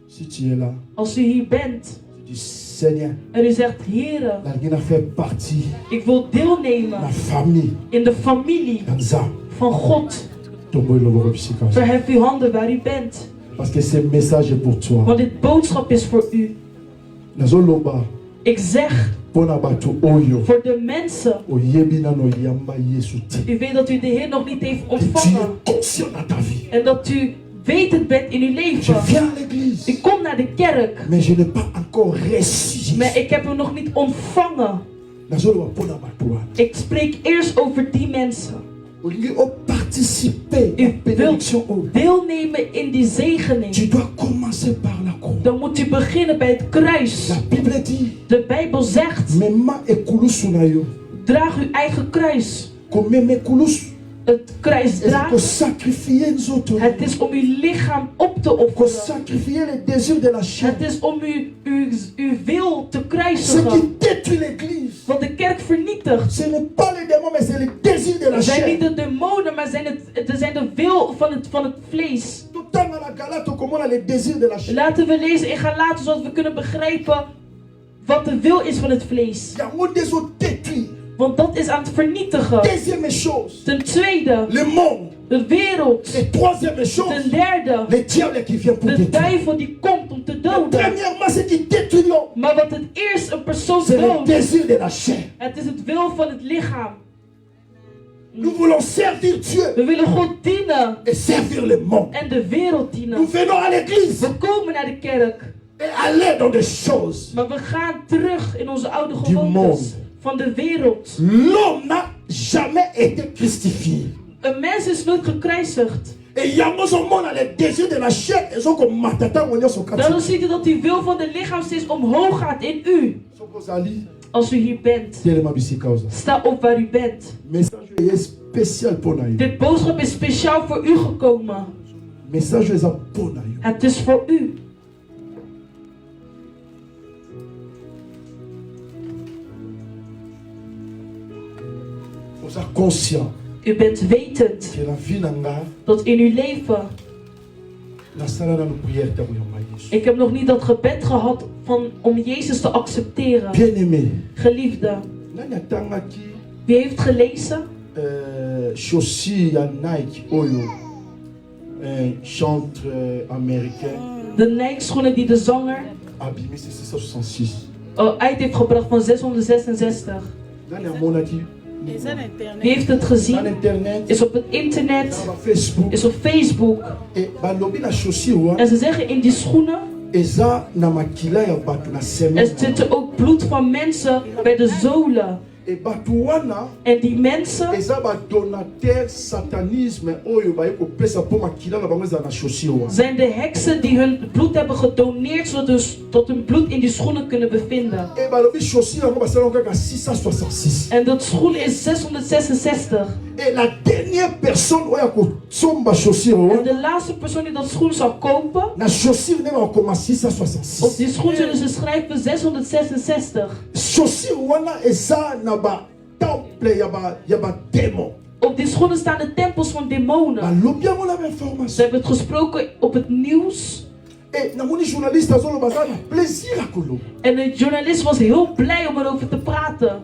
Si tu es là, Als u hier bent tu dis Seigneur, en u zegt, Heere, la Guinée fait partie ik wil de deelnemen la famille in de familie d'Anza. van God. Tombe le Borobisika. Verhef uw handen waar u bent. Parce que ce message est pour toi. Want dit boodschap is voor u. Nazoloba, Ik zeg pona batu oyo, voor de mensen. oyebi nano yamba Yesu te. U weet dat u de Heer nog niet heeft Et tu es ontvangen. conscient dans ta vie En dat u onwetend bent in uw Je leven. viens à l'église, Ik kom naar de kerk, mais je n'ai pas encore reçu. maar ik heb hem nog niet ontvangen. Ik spreek eerst over die mensen. Participer U wilt deelnemen in die zegening. Tu dois commencer par la croix. Dan moet u beginnen bij het kruis. La Bible dit, De Bijbel zegt, draag uw eigen kruis. Het kruis dragen. Het is om uw lichaam op te offeren. Het is om uw wil te kruisigen. Wat de kerk vernietigt. Het zijn niet de demonen, maar het zijn de wil van het vlees. Laten we lezen in Galaten zodat we kunnen begrijpen wat de wil is van het vlees. Want dat is aan het vernietigen. Ten tweede, de wereld. Ten derde, de duivel die komt om te doden. Maar wat het eerst een persoon doodt, het is het wil van het lichaam. Nous voulons servir Dieu. We willen God dienen. Et servir le monde. En de wereld dienen. Nous venons à l'église. We komen naar de kerk. Et aller dans des choses. Maar we gaan terug in onze oude gewoontes. Van de wereld. L'homme n'a jamais été crucifié. Een mens is nooit gekruisigd. Et dan ziet u dat die wil van de lichaam steeds omhoog gaat in u. Als u hier bent, sta op waar u bent. Dit boodschap is speciaal voor u gekomen. Het is voor u. U bent wetend dat in uw leven. Ik heb nog niet dat gebed gehad om Jezus te accepteren. Geliefde. Wie heeft gelezen? De Nike schoenen die de zanger uit heeft gebracht van 666. Wie heeft het gezien? Is op het internet. Is op Facebook. En ze zeggen in die schoenen. Er zit ook bloed van mensen bij de zolen. En die mensen zijn de heksen die hun bloed hebben gedoneerd zodat dus tot hun bloed in die schoenen kunnen bevinden. En dat schoen is 666. En de laatste persoon die dat schoen zal kopen, op die schoen zullen ze schrijven 666. Op die schoenen staan de tempels van demonen. Ze hebben het gesproken op het nieuws. En de journalist was heel blij om erover te praten.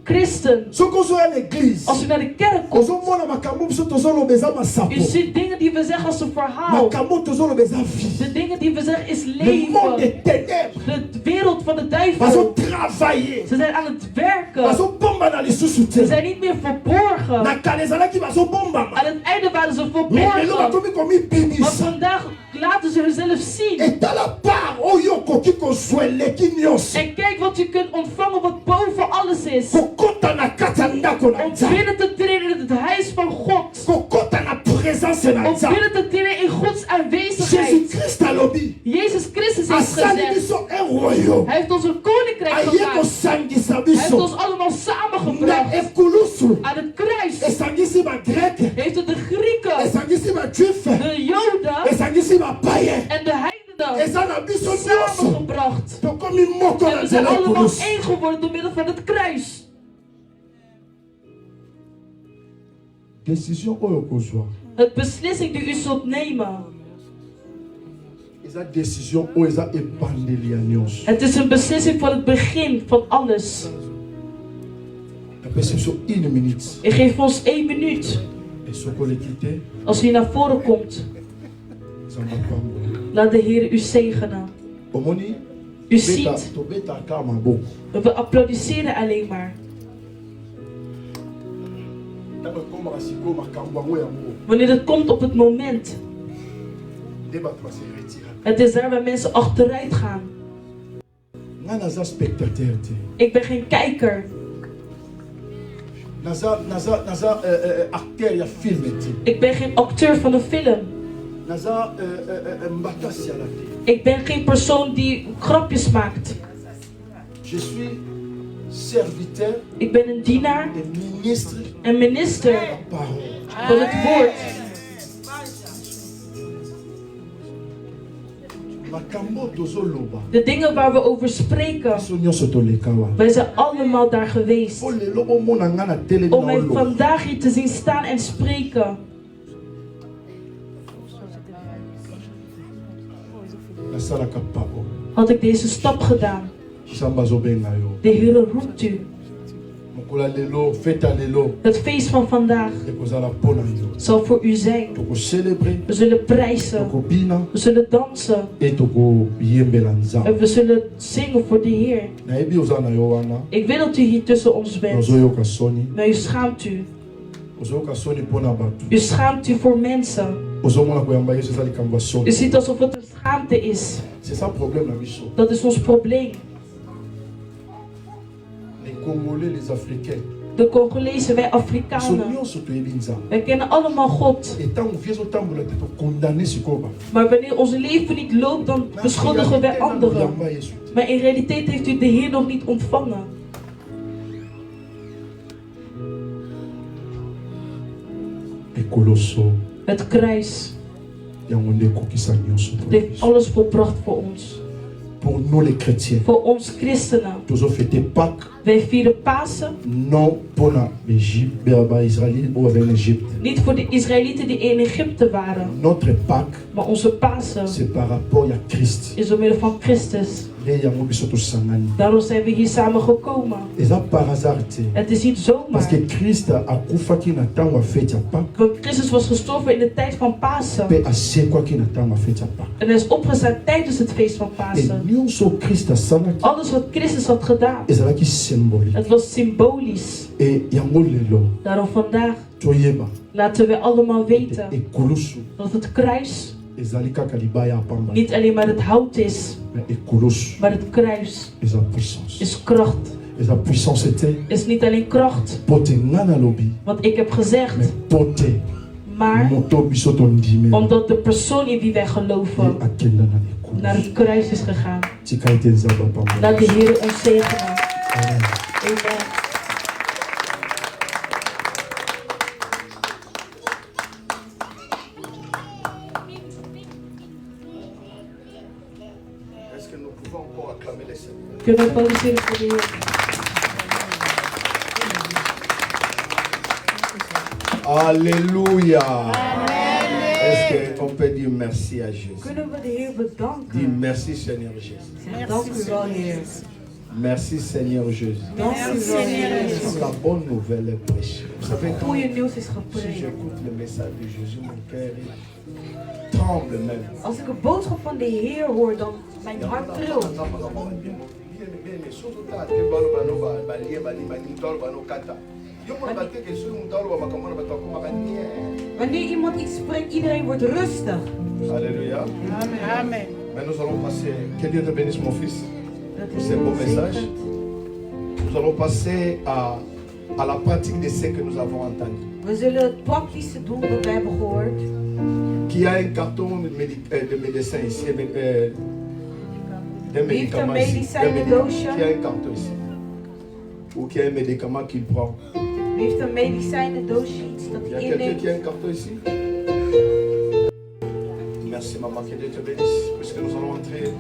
Christen, als u naar de kerk komt, u ziet dingen die we zeggen als een verhaal. De dingen die we zeggen is leven. De wereld van de duivel. Ze zijn aan het werken. Ze zijn niet meer verborgen. Aan het einde waren ze verborgen. Maar vandaag laten ze zichzelf zien. En kijk wat u kunt ontvangen wat boven alles is. Om binnen te treden in het huis van God. Om binnen te treden in Gods aanwezigheid. Jezus Christus heeft gezegd. Hij heeft ons een koninkrijk gemaakt. Hij heeft ons allemaal samengebracht. Aan het kruis heeft het de Grieken, de Joden en de heidenen samengebracht. En we zijn allemaal één geworden door middel van het kruis. Het beslissing die u zult nemen. Het is een beslissing van het begin van alles. Ik geef ons 1 minuut. Als u naar voren komt, laat de Heer u zegenen. U ziet, we applaudisseren alleen maar. Wanneer het komt op het moment, Het is daar waar mensen achteruit gaan. Ik ben geen kijker. Ik ben geen acteur van een film. Ik ben geen persoon die grapjes maakt. Ik ben een dienaar en minister van het woord. De dingen waar we over spreken, wij zijn allemaal daar geweest. Om mij vandaag hier te zien staan en spreken. Had ik deze stap gedaan. De Heer roept u. Het feest van vandaag zal voor u zijn. We zullen prijzen. We zullen dansen. En we zullen zingen voor de Heer. Ik wil dat u hier tussen ons bent. Maar u schaamt u. U schaamt u voor mensen. U ziet alsof het een schaamte is. Dat is ons probleem. De Congolezen, wij Afrikanen. Wij kennen allemaal God. Maar wanneer ons leven niet loopt, dan beschuldigen wij anderen. Maar in realiteit heeft u de Heer nog niet ontvangen. Het kruis heeft alles volbracht voor ons. Pour nous les chrétiens, voor ons christenen. Wij vieren Pasen. Niet voor de Israëlieten die in Egypte waren. Notre Pâques, maar onze Pasen is omwille van Christus. Daarom zijn we hier samen gekomen. Het is niet zomaar. Want Christus was gestorven in de tijd van Pasen. En hij is opgestaan tijdens het feest van Pasen. Alles wat Christus had gedaan, het was symbolisch. Daarom vandaag laten we allemaal weten dat het kruis niet alleen maar het hout is, maar het kruis is kracht. Is niet alleen kracht. Want ik heb gezegd, maar omdat de persoon in wie wij geloven naar het kruis is gegaan. Laat de Heer ons zegenen. Amen. Kunnen we applaudisseren voor de Heer? Alléluia. Est-ce qu'on peut dire merci à Jésus? Kunnen we de Heer bedanken? Dis merci Seigneur Jésus. Dank u wel, Heer. Merci Seigneur Jésus. Dank u wel, Heer. La bonne nouvelle est prêchée. Vous savez, goede nieuws is si gepreekt. j'écoute le message de Jésus, mon cœur tremble même. Als ik een boodschap van de Heer hoor, dan mijn hart trilt. Wanneer iemand iets spreekt, iedereen wordt rustig. Alléluia. Amen. Mais nous allons passer. Que Dieu te bénisse, mon fils, pour ces beaux messages. Nous allons passer à la pratique de ce que nous avons entendu. We zullen het praktische doen wat wij hebben gehoord. Qui a un carton de médecin ici, d'un médicament ici. Qui a un carton ici. Ou qui a un médicament qu'il prend. Wie heeft een medicijnendoosje, iets dat Il y a hij quelqu'un inneemt? qui a un carton ici. Merci maman, que Dieu te bénisse, puisque nous allons entrer.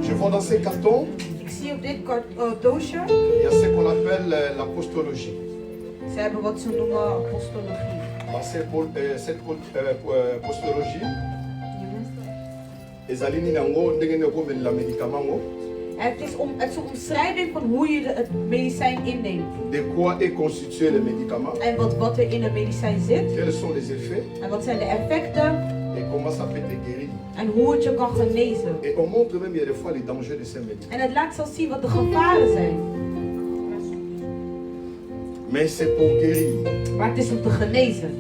Je vois dans ces cartons, Ik zie op dit doosje, il y a ce qu'on appelle l'apostologie. ze hebben wat ze noemen apostologie. Cette apostologie, ezalini nango ndenge nekomela médicament ngo. Het is een omschrijving van hoe je het medicijn inneemt. De quoi est constitué le médicament? En wat er in het medicijn zit. Quels sont les effets? En wat zijn de effecten. Et comment ça peut te guérir? En hoe het je kan genezen. Et on montre même il y a des fois les dangers de ces médicaments. En het laat zelfs zien wat de gevaren zijn. Mais c'est pour guérir. Maar het is om te genezen.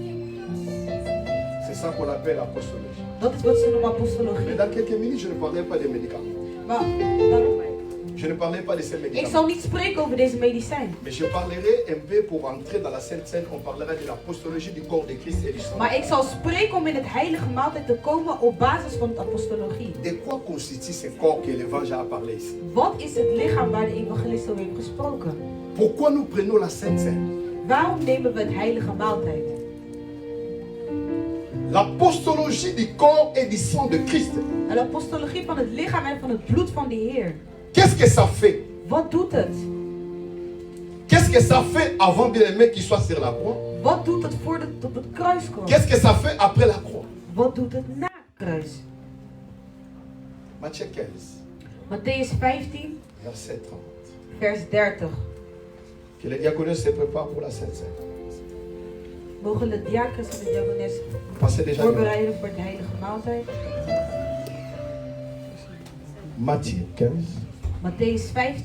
C'est ça qu'on appelle l'apostologie. Dat is wat ze noemen apostologie. Mais dans quelques minutes, je ne parlerai pas des médicaments. Maar Je ne parlerai pas de ces ik médicaments. zal niet spreken over deze medicijn. Mais je parlerai un peu pour entrer dans la Sainte Seine. On parlera de l'apostologie du corps de Christ et du sang. Maar ik zal spreken om in het heilige maaltijd te komen op basis van de apostologie. De quoi constitue ce corps que l'évangile a parlé ici? Wat is het lichaam waar de evangelist over heeft gesproken? Pourquoi nous prenons la Sainte Seine? Waarom nemen we het heilige maaltijd? L'apostologie du corps et du sang de Christ. De apostologie van het lichaam en van het bloed van de Heer. Qu'est-ce que ça fait? Wat doet het? Qu'est-ce que ça fait avant bien-aimé qu'il soit sur la croix? Wat doet het voordat het op het kruis komt? Qu'est-ce que ça fait après la croix? Wat doet het na het kruis? Matthieu 15, Matthäus 15, verset 30. vers 30. Que les diaconés se préparent pour la Sainte Seine. Mogen de diakens en de diakones Passez déjà. voorbereiden voor de heilige maaltijd? Matthieu 15. Matthäus 15,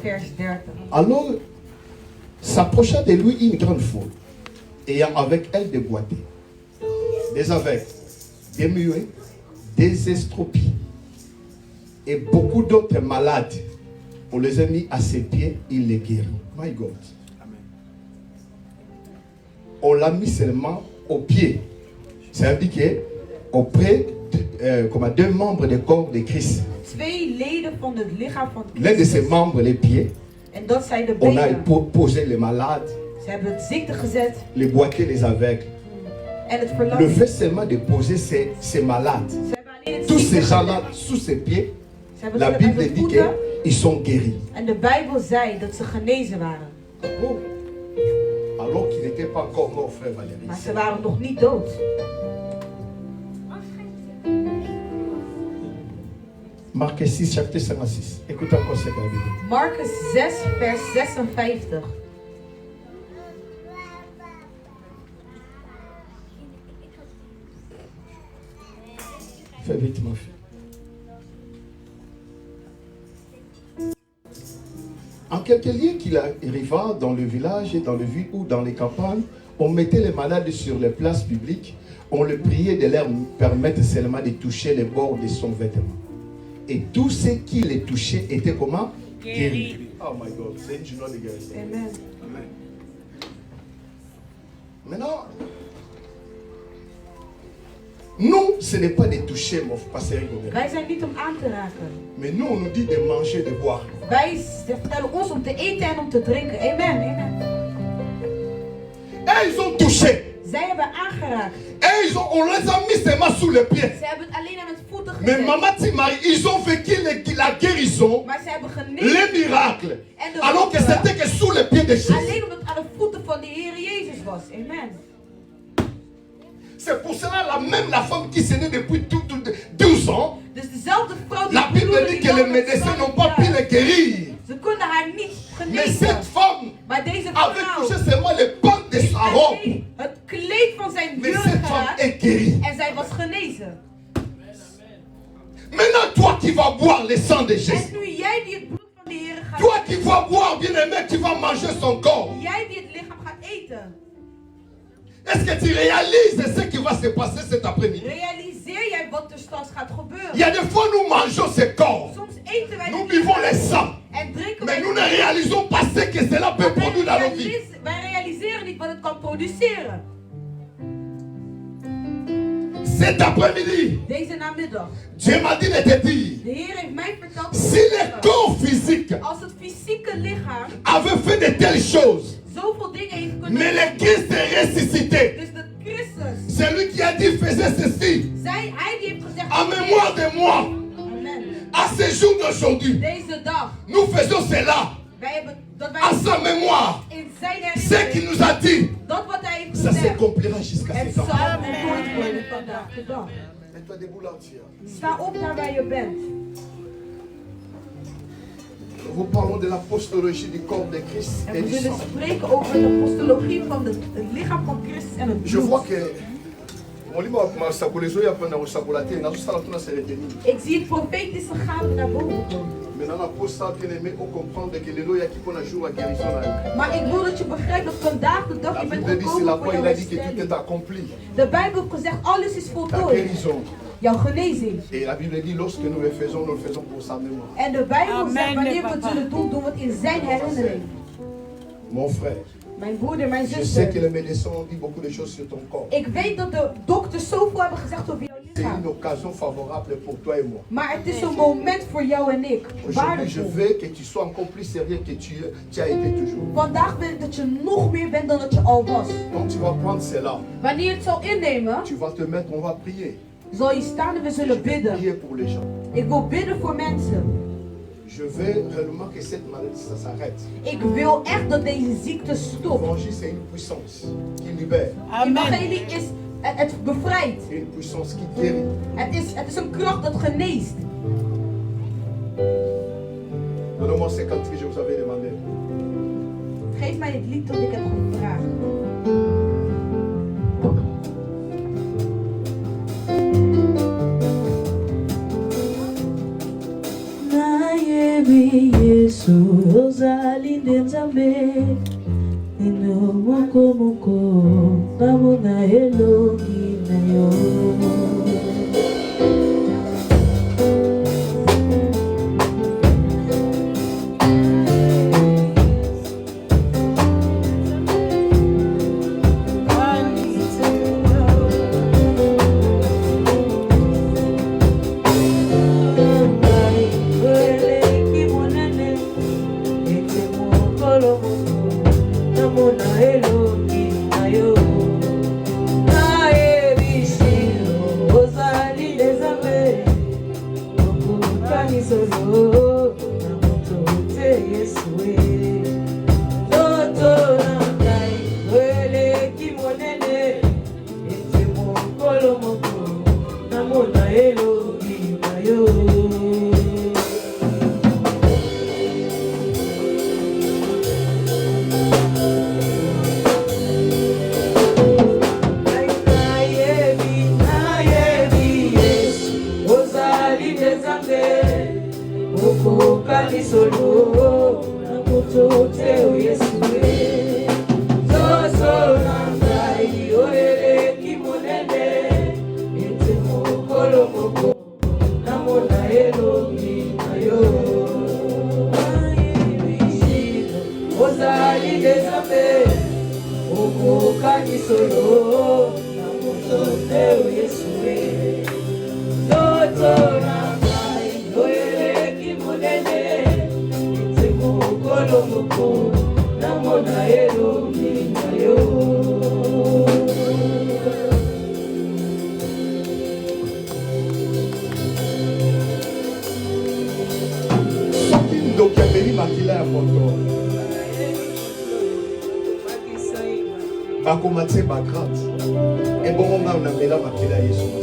vers 30. Alors s'approcha de lui une grande foule, ayant avec elle des boiteux, des aveugles, des muets, des estropiés et beaucoup d'autres malades. On les a mis à ses pieds, il les guérit. My God. On l'a mis seulement aux pieds. C'est indiqué auprès de deux membres du corps de Christ. Twee leden van het lichaam van L'un de ses Christus. membres, les pieds, En dat zijn de on a benen. posé les malades, Ze hebben het ziekte gezet les boiteux, les aveugles. en het Le verlamd. fait seulement de poser ces malades, Ze hebben alleen het tous ziekte ces gens-là gezet. sous ses pieds, Ze hebben la ze aan Bible de dit voeten. qu'ils sont guéris. En de Bijbel zei dat ze genezen waren. Oh. Alors qu'ils n'étaient pas encore morts, frère Valérie. Maar ze waren nog niet dood. Marc 6, chapitre 56. Écoute encore ce que la Bible dit. Marcus 6, vers 56. Fais vite, ma fille. En quelques lieux qu'il arriva dans le village et dans le ville ou dans les campagnes, on mettait les malades sur les places publiques. On le priait de leur permettre seulement de toucher les bords de son vêtement. Et tous ceux qui les touchaient étaient comment? Guéris. Oh my God, c'est une journée de guérison. Amen. Amen. Maintenant, nous, ce n'est pas de toucher, mon pasteur Rigobert. Wij zijn niet om aan te raken. Mais nous, on nous dit de manger, de boire. Wij vertellen ons om te eten en om te drinken. Amen. Amen. Et ils ont touché. Zij hebben aangeraakt. Et on les a mis seulement sous les pieds. Ze hebben het alleen aan het voeten Mais gezet. Maman Marie, ils ont vécu la guérison, Maar ze hebben genezen. les miracles. En de Alors que wonderen. c'était que sous les pieds de Jésus. Alleen omdat het aan de voeten van de Heer Jezus was. Amen. C'est pour cela la femme qui s'est née depuis 12 ans, Dus dezelfde vrouw die la Bible bloedde, dit die que les al médecins n'ont 12 pas pu jaar. les guérir. Ze konden haar niet Mais genezen. cette femme Maar deze avait vrouw touché seulement les pans de heeft sa robe. alleen het kleed van zijn Mais jurk cette femme geraakt est guérie. en zij was genezen. Maintenant, toi qui vas boire le sang de Jésus, En nu jij die het bloed van de Heer gaat toi qui vas boire, bien-aimé, qui vas manger son corps, jij die het lichaam gaat eten. est-ce que tu réalises ce qui va se passer cet après-midi? Realiseer jij wat er straks gaat gebeuren? Il y a des fois nous mangeons ce corps, Soms eten wij nous het vivons lichaam le sang, en drinken mais wij nous ne het. réalisons pas ce que cela peut Maar produire dans nos vies. wij realiseren niet wat het kan produceren. Cet après-midi, Deze namiddag. Dieu m'a dit de te dire, De Heer heeft mij verteld. si le corps physique Als het fysieke lichaam avait fait de telles choses, zoveel dingen heeft kunnen mais le Christ est ressuscité, dus de Christus, celui qui a dit faisait ceci, hij die heeft gezegd. en mémoire de moi, Amen. à ce jour d'aujourd'hui, Deze dag. nous faisons cela, Wij hebben dat wij à sa mémoire, in zijn ce qu'il herinnering. nous a dit, Dat wat hij heeft ça gezegd. s'accomplira jusqu'à Het ce zal temps. voltooid worden vandaag de dag. Mets-toi debout là, tiens. Sta op naar waar je bent. Nous parlons de l'apostologie du corps de Christ En et we du zullen sang. spreken over de apostologie van het lichaam van Christus en het Je vois bloed. que Ik zie het profetische gaven naar boven komen. Maar ik wil dat je begrijpt dat vandaag de dag je bent gekomen voor jouw herstelling. De Bijbel heeft gezegd, alles is voltooid. Jouw genezing. En de Bijbel zegt, wanneer we het zullen doen, doen we het in zijn herinnering. Mon frère. Mijn broeder, mijn Je sais zuster. que les médecins ont dit beaucoup de choses sur ton corps. Ik weet dat de dokters zoveel hebben gezegd over jouw C'est lichaam. une occasion favorable pour toi et moi. Maar het is een moment voor jou en ik. Aujourd'hui, je Waardevol. veux que tu sois encore plus sérieux que tu as été toujours. Vandaag wil ik dat je nog meer bent dan dat je al was. Donc tu vas prendre cela. Wanneer je het zal innemen, Tu vas te mettre, on va prier. zal je staan en we zullen bidden. Prier pour les gens. Ik wil bidden voor mensen. Je veux réellement que cette maladie, ça s'arrête. Ik wil echt dat deze ziekte stopt. L'évangile, c'est une puissance qui libère. Evangelie is het bevrijdt. C'est une puissance qui guérit. Het is een kracht dat geneest. Donnez-moi 50 que je vous avais demandé. Geef mij het lied dat ik heb gevraagd. Nayebi Yesu ozali nde Nzambe nino moko moko namona elongi na yo.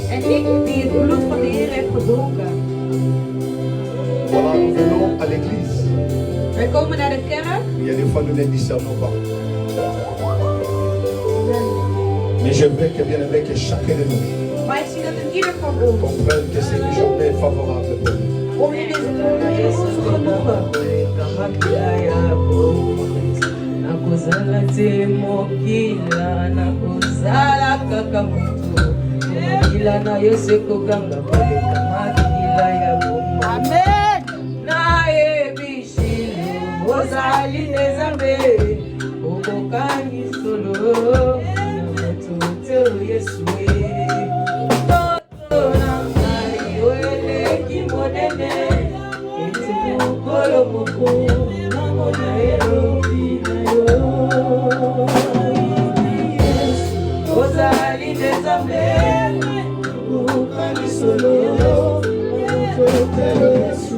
En ik die het bloed van de Heer heb gedronken. Voilà, nous venons à l'église. Wij komen naar de kerk. Il y a des fois nous ne discernons pas. Mais je veux que bien aimé que chacun de nous Maar ik zie dat in ieder van ons, comprenne que c'est une journée favorable pour nous. om in deze journée is ons genoegen. Nakozala te mokila, nakozala kaka mutu. Mokila na yo sekokanga koleka makila ya bomoi. Amen. Nayebi ozali nde Nzambe okokangi solo na moto te Yesu. Toto na ngai oyeleki monene ete mokolo moko namona elongi na yo. Ozali nde Nzambe okokangi solo na moto te Yesu.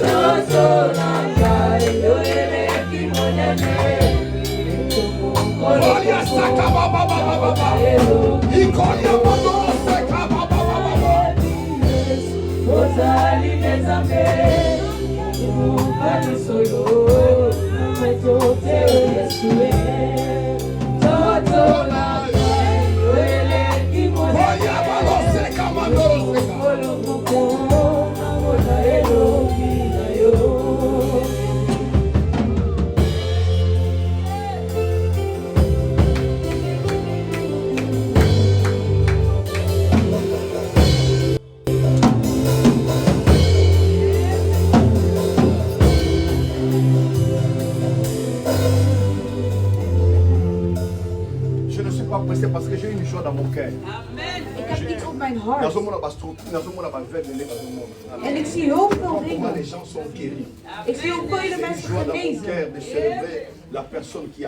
Toto na ngai oyeleki monene ete mokolo moko Ozali nde Nzambe okokangi solo na moto te Yesu. Toto na ngai oyeleki pressé parce que j'ai une joie dans mon cœur. Ik heb iets op mijn hart. En ik zie heel veel dingen. Les gens sont guéris. Ik zie hoe vele mensen genezen. De célébrer la personne qui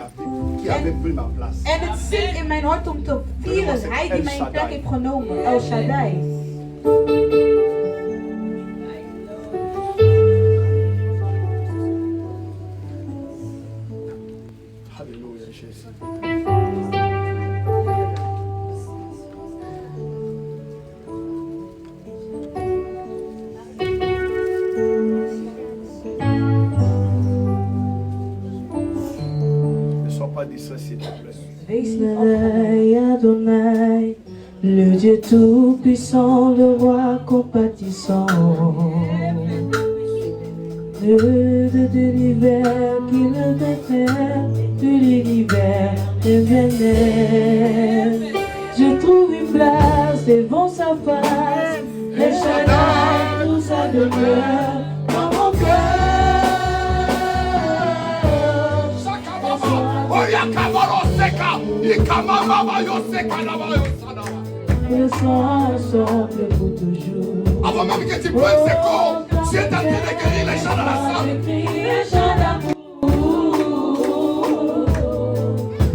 avait pris ma place. En het zit in mijn hart om te vieren. Hij die mijn plek heeft genomen. El Shaddai. Alléluia, Jésus. Ne sois pas distrait, s'il te plaît. Adonai, Adonai, le Dieu tout-puissant, le roi compatissant, Dieu de l'univers qui me déterre, de l'univers de bien-être. Je trouve une place devant sa face, et Shaddai tout sa demeure dans mon cœur. Le sang ensemble pour toujours. Avant même que tu prennes ses corps, tu es en train de guérir les gens dans la salle.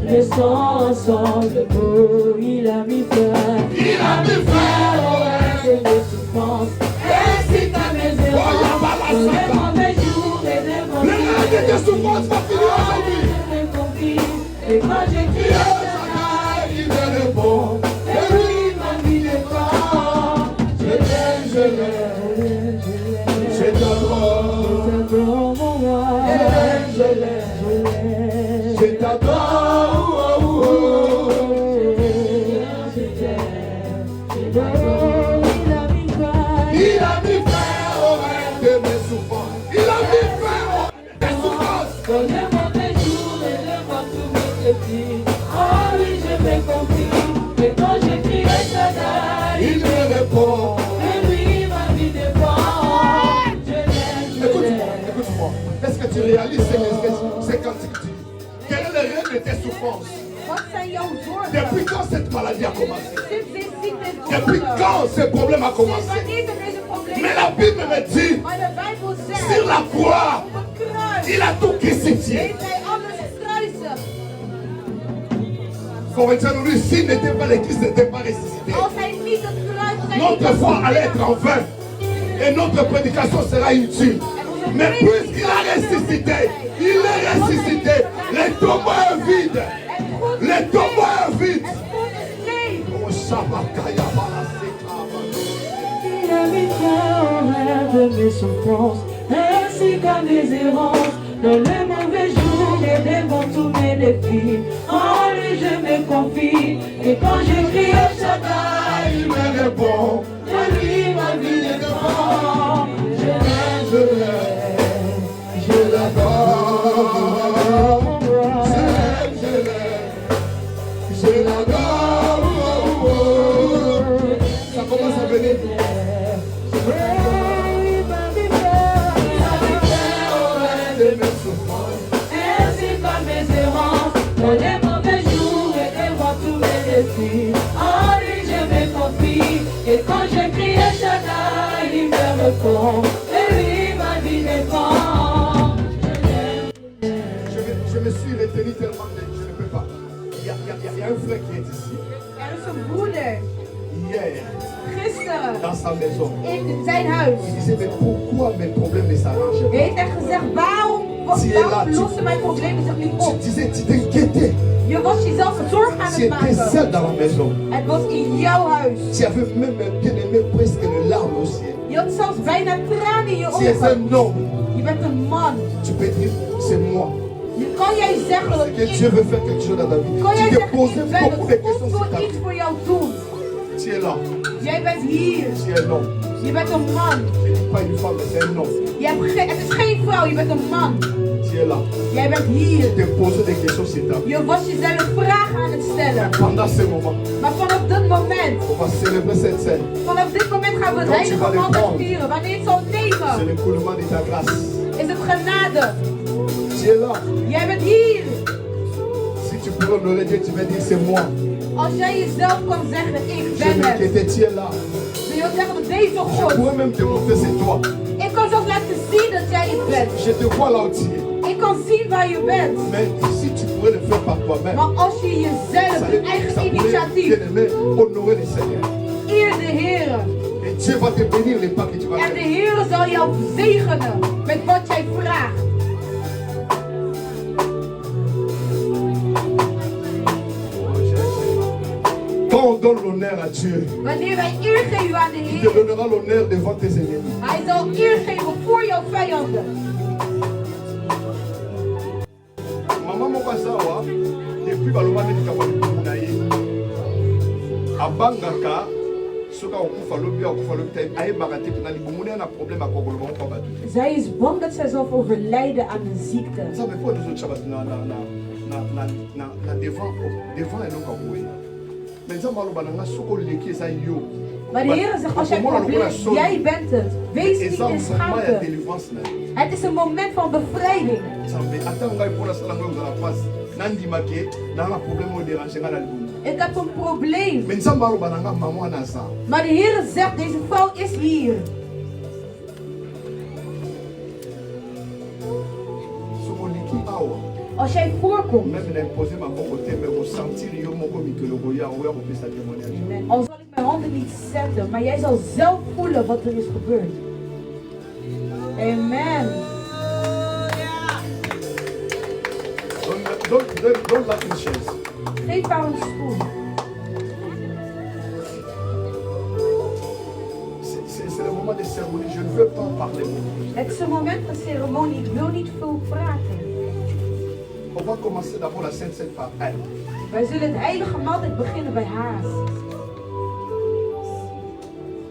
Le sang ensemble pour, il a mis fin. Il a mis fin au règne de mes souffrances. Ainsi qu'à mes erreurs, dans les mauvais jours et les mauvais. Le règne de tes souffrances va finir aujourd'hui. Et quand j'écris à Shaddai, il me répond. Et lui, ma vie défend. Je l'aime, je l'aime, je l'aime. Je t'adore. Je t'adore, mon roi. Je l'aime, je l'aime, je l'aime. Je t'adore. Il a mis fin au règne de mes souffrances. Il a mis fin au règne de tes souffrances. Dans les mauvais jours et les fois tous mes défis. Oh oui, je m'ai compris. Et quand j'écris à Shaddai, Il me répond. et lui, ma vie défend. Je l'aime, je Écoute-moi, l'aime. écoute-moi. Est-ce que tu réalises c'est quand tu dis? Quel est le règne de tes souffrances? Wat zijn jouw zorgen? Depuis quand cette maladie a commencé? Sinds dit ziekte Depuis quand ce problème a Sinds commencé? wanneer er deze problemen Mais la Bible me dit, Maar de Bijbel zegt, sur la croix, op het kruis il a tout crucifié. heeft hij alles gekruisigd. Corinthiens nous dit, s'il n'était pas le Christ, n'était pas ressuscité. Als hij niet het kruis was, hij Notre niet foi allait être en vain. Et notre prédication sera inutile. Mais puisqu'il a ressuscité, il est ressuscité. Les tombeaux est vide. Les tombeaux est vide. Het God is leeg. Oh, Shabakaya Balaseka. Il a mis fin au rêve de mes souffrances, ainsi qu'à mes errances, dans les mauvais jours et devant tous mes défis. En lui je me confie, et quand je crie à Shaddai, Il me répond. de lui ma vie dépend. Je l'aime, je l'aime, je l'adore, mon roi. Je l'adore. Ça commence à venir. De mes souffrances. Ainsi comme mes errances, dans les mauvais jours et devant tous mes défis. En lui je me confie, et quand je crie à Shaddai, il me répond. Et lui ma vie dépend. Je me suis retenu tellement que je ne peux pas. Il y a un frère qui est ici. Er is een broeder, Hier, gisteren, dans sa maison. in zijn huis. Il disait, mais pourquoi mes problèmes ne s'arrangent pas? Heeft hij gezegd, waarom lossen mijn problemen zich niet Tu op? disais, tu t'inquiétais. Je was jezelf zorgen aan Tu het étais maken. seul dans la maison. Het was in jouw huis. Tu avais même bien aimé presque une larme au ciel. Je had zelfs bijna tranen in je Tu es ogen. un homme. Je bent een man. Tu peux dire, c'est moi. Kan jij zeggen dat Que Dieu ik... veut faire quelque chose dans ta vie. Kan jij Tu t'es posé zeggen, ik beaucoup de ben questions God sur ta wil vie. iets voor jou doen. Tu es là. Jij bent hier. Tu es un homme. Je bent een man. Je ne dis pas une femme, mais c'est un homme. Het is geen vrouw, je bent een man. Tu es là. Jij bent hier. Tu t'es posé des questions sur ta vie. Je was jezelf vragen aan het stellen. Pendant ce moment, Maar vanaf dit moment, on va célébrer cette scène. vanaf dit moment gaan we het heilige maal vieren. Wanneer je het zal C'est nemen, l'écoulement de ta grâce. is het genade. Tu es là. Jij bent hier. Si tu peux honorer Dieu, tu vas dire c'est moi. Als jij jezelf kan zeggen, ik Je ben veux que het. tu tiens là. Wil je zeggen dat deze Je God. pourrais même te montrer c'est toi. Ik kan zelfs laten zien dat jij het bent. Je te vois là où tu es. Ik kan zien waar je bent. Mais si tu pourrais le faire par toi-même, Maar als je jezelf, ça je eigen pourrait, initiatief, bien aimé, honorer le Seigneur. eer de Heer. Et Dieu va te bénir les pas que tu vas En de faire. Heer zal jou zegenen met wat jij vraagt. Quand on donne l'honneur à Dieu, Wanneer wij eer geven aan de il te Heer, donnera l'honneur devant tes ennemis. Hij zal eer geven voor jouw vijanden. Maman moko azawa, depuis baloba neti kaba libumu na ye. Abangaka, soki akufa lobi akufa lobi te ayebaka te na libumu na ye na problème akokoloba moko bato te. Zij is bang dat zij zal overlijden aan een ziekte. Nzambe mpo tozotya bato na devant eloko boye. Mais Nzambe aloba na nga soki oleki eza yo. Maar de Heer zegt, als jij probleem, jij bent het. Wees niet eza in moment ya schaamte. délivrance na ye. Het is een moment van bevrijding. Nzambe ata ngai mpo nasala ngai ozala mpasi nandimake naa na problème oyo dérange ngai na libumu. Ik heb een probleem. Mais Nzambe aloba na nga mama wana aza. Maar de Heer zegt, deze vrouw is hier. Soki oleki awa Als jij voorkomt, même na impose maboko te mais kosentir yo moko mikolo koya oya kopesa témoignage. al zal ik mijn handen niet zetten, maar jij zal zelf voelen wat er is gebeurd. Amen. Donne la une chaise. Geef haar een stoel. C'est le moment de cérémonie. Je ne veux pas parler beaucoup. Het is een moment van ceremonie. Ik wil niet veel praten. On va commencer d'abord la Sainte Seine par elle. Wij zullen het heilige maaltijd beginnen bij haar.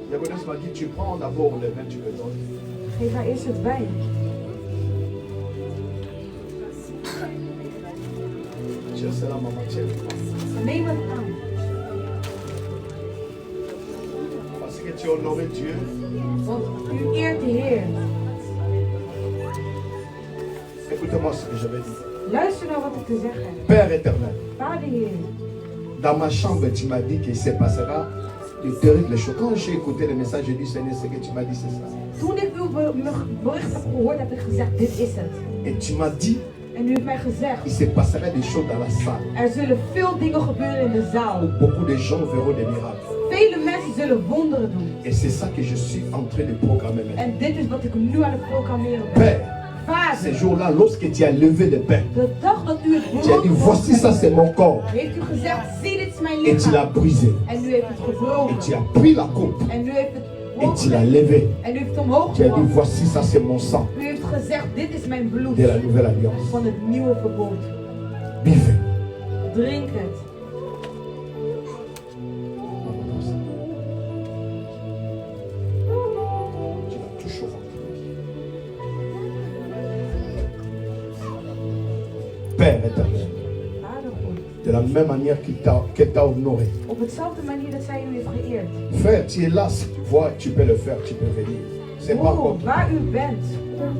Diagonesse m'a dit, tu prends d'abord le vin, tu me donnes. Geef haar eerst het wijn. Tiens, c'est la maman, tiens. Neem het aan. Parce que tu as honoré Dieu. Want u eert de Heer. Écoutez-moi ce que je vais dire. Luister naar wat ik te zeggen heb. Père éternel, Vader Heer. dans ma chambre, tu m'as dit qu'il se passera de terribles choses. Quand j'ai écouté le message, j'ai dit, Seigneur, ce que tu m'as dit, c'est ça. Toen ik uw bericht heb gehoord, heb ik gezegd, dit is het. Et tu m'as dit, En u heeft mij gezegd, il se passera des choses dans la salle. er zullen veel dingen gebeuren in de zaal. Beaucoup de gens verront des miracles. Vele mensen zullen wonderen doen. Et c'est ça que je suis en train de programmer maintenant. En dit is wat ik nu aan het programmeren ben. Père, ces Vader, jours-là, lorsque tu as levé le pain, de dag dat u het tu as dit, brood voici ça, c'est mon corps. heeft u gezegd, zie dit is mijn Et tu l'as lichaam. brisé. En u heeft het Et gebroken. tu as pris la coupe. En u heeft het Et tu l'as omgezet. levé. En u heeft het omhoog Tu as dit, gebracht. voici ça, c'est mon sang U heeft gezegd, dit is mijn bloed de la nouvelle alliance. van het nieuwe verbond. Buvez. Drink het. Tu la touches au ventre. Père éternel, Vader God. de la même manière qu'elle t'a honoré. Op hetzelfde manier dat zij u heeft geëerd. Frère, tu es là, si tu vois, tu peux le faire, tu peux venir. C'est pas Oh, contre waar u bent,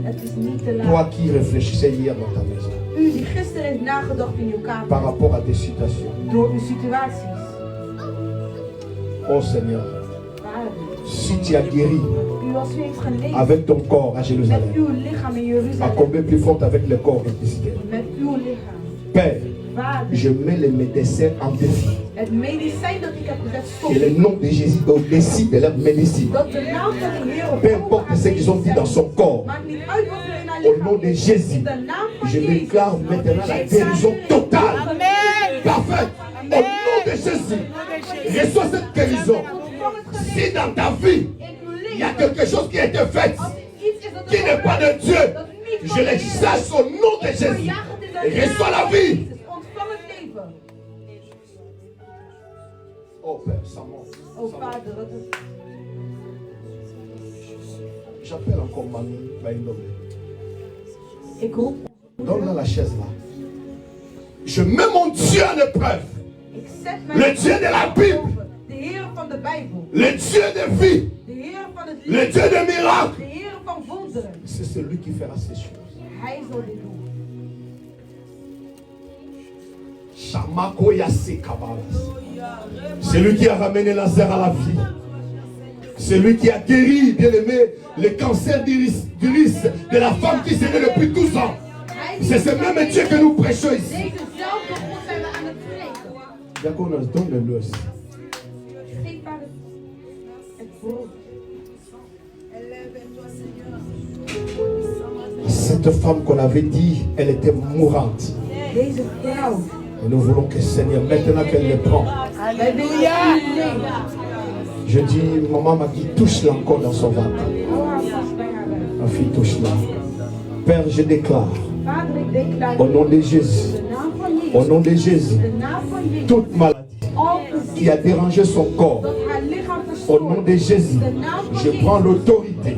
het is niet te toi laat. qui réfléchissais hier dans ta maison U die gisteren heeft nagedacht in uw par kamer rapport à tes situations. door uw situaties. Oh Seigneur, Vader, si tu as guéri u als u heeft genezen avec ton corps à met Jérusalem, uw lichaam in à Jeruzalem, combien plus forte avec le corps ressuscité. met uw lichaam. Père, Vader, je mets les médecins en défi. het medicijn dat ik heb gezet Que le stop. nom de Jésus au-dessus de leur médecine. Dat de naam van de Heer op Peu importe ce qu'ils ont dit dans son corps. maakt niet uit wat er in haar Au lichaam nom de is. Jésus, In de naam van je Jezus. déclare maintenant la guérison totale. Parfaite. Au nom de Jésus, reçois cette guérison. Si dans ta vie, il y a quelque chose qui a été fait qui n'est pas de Dieu, je le chasse au nom de Jésus. Reçois la vie. Ontvang het leven. Oh Père, ça monte. Oh Vader, dat is... J'appelle encore Mamie Baïndomé. Ik roep, Donne-la la chaise là. Je mets mon Dieu en épreuve. ik zet mijn... Le Dieu de la Bible. De Heer van de Bijbel. Le Dieu de vie. De Heer van het Le leven. Dieu de miracles. De Heer van wonderen. C'est celui qui fera ces choses. Hij zal dit doen. Shamako Yase Kabalas. C'est lui qui a ramené Lazare à la vie. C'est lui qui a guéri, bien aimé, le cancer d'iris de la femme qui s'est née depuis 12 ans. C'est ce même Dieu que nous prêchons ici. Diaconos, donne-le aussi. Cette femme qu'on avait dit, elle était mourante. Et nous voulons que Seigneur, maintenant qu'elle le prend. Alléluia. Je dis, maman m'a dit, touche-la encore dans son ventre. Ma fille, touche-la. Père, je déclare, au nom de Jésus, au nom de Jésus, toute maladie qui a dérangé son corps, au nom de Jésus, je prends l'autorité,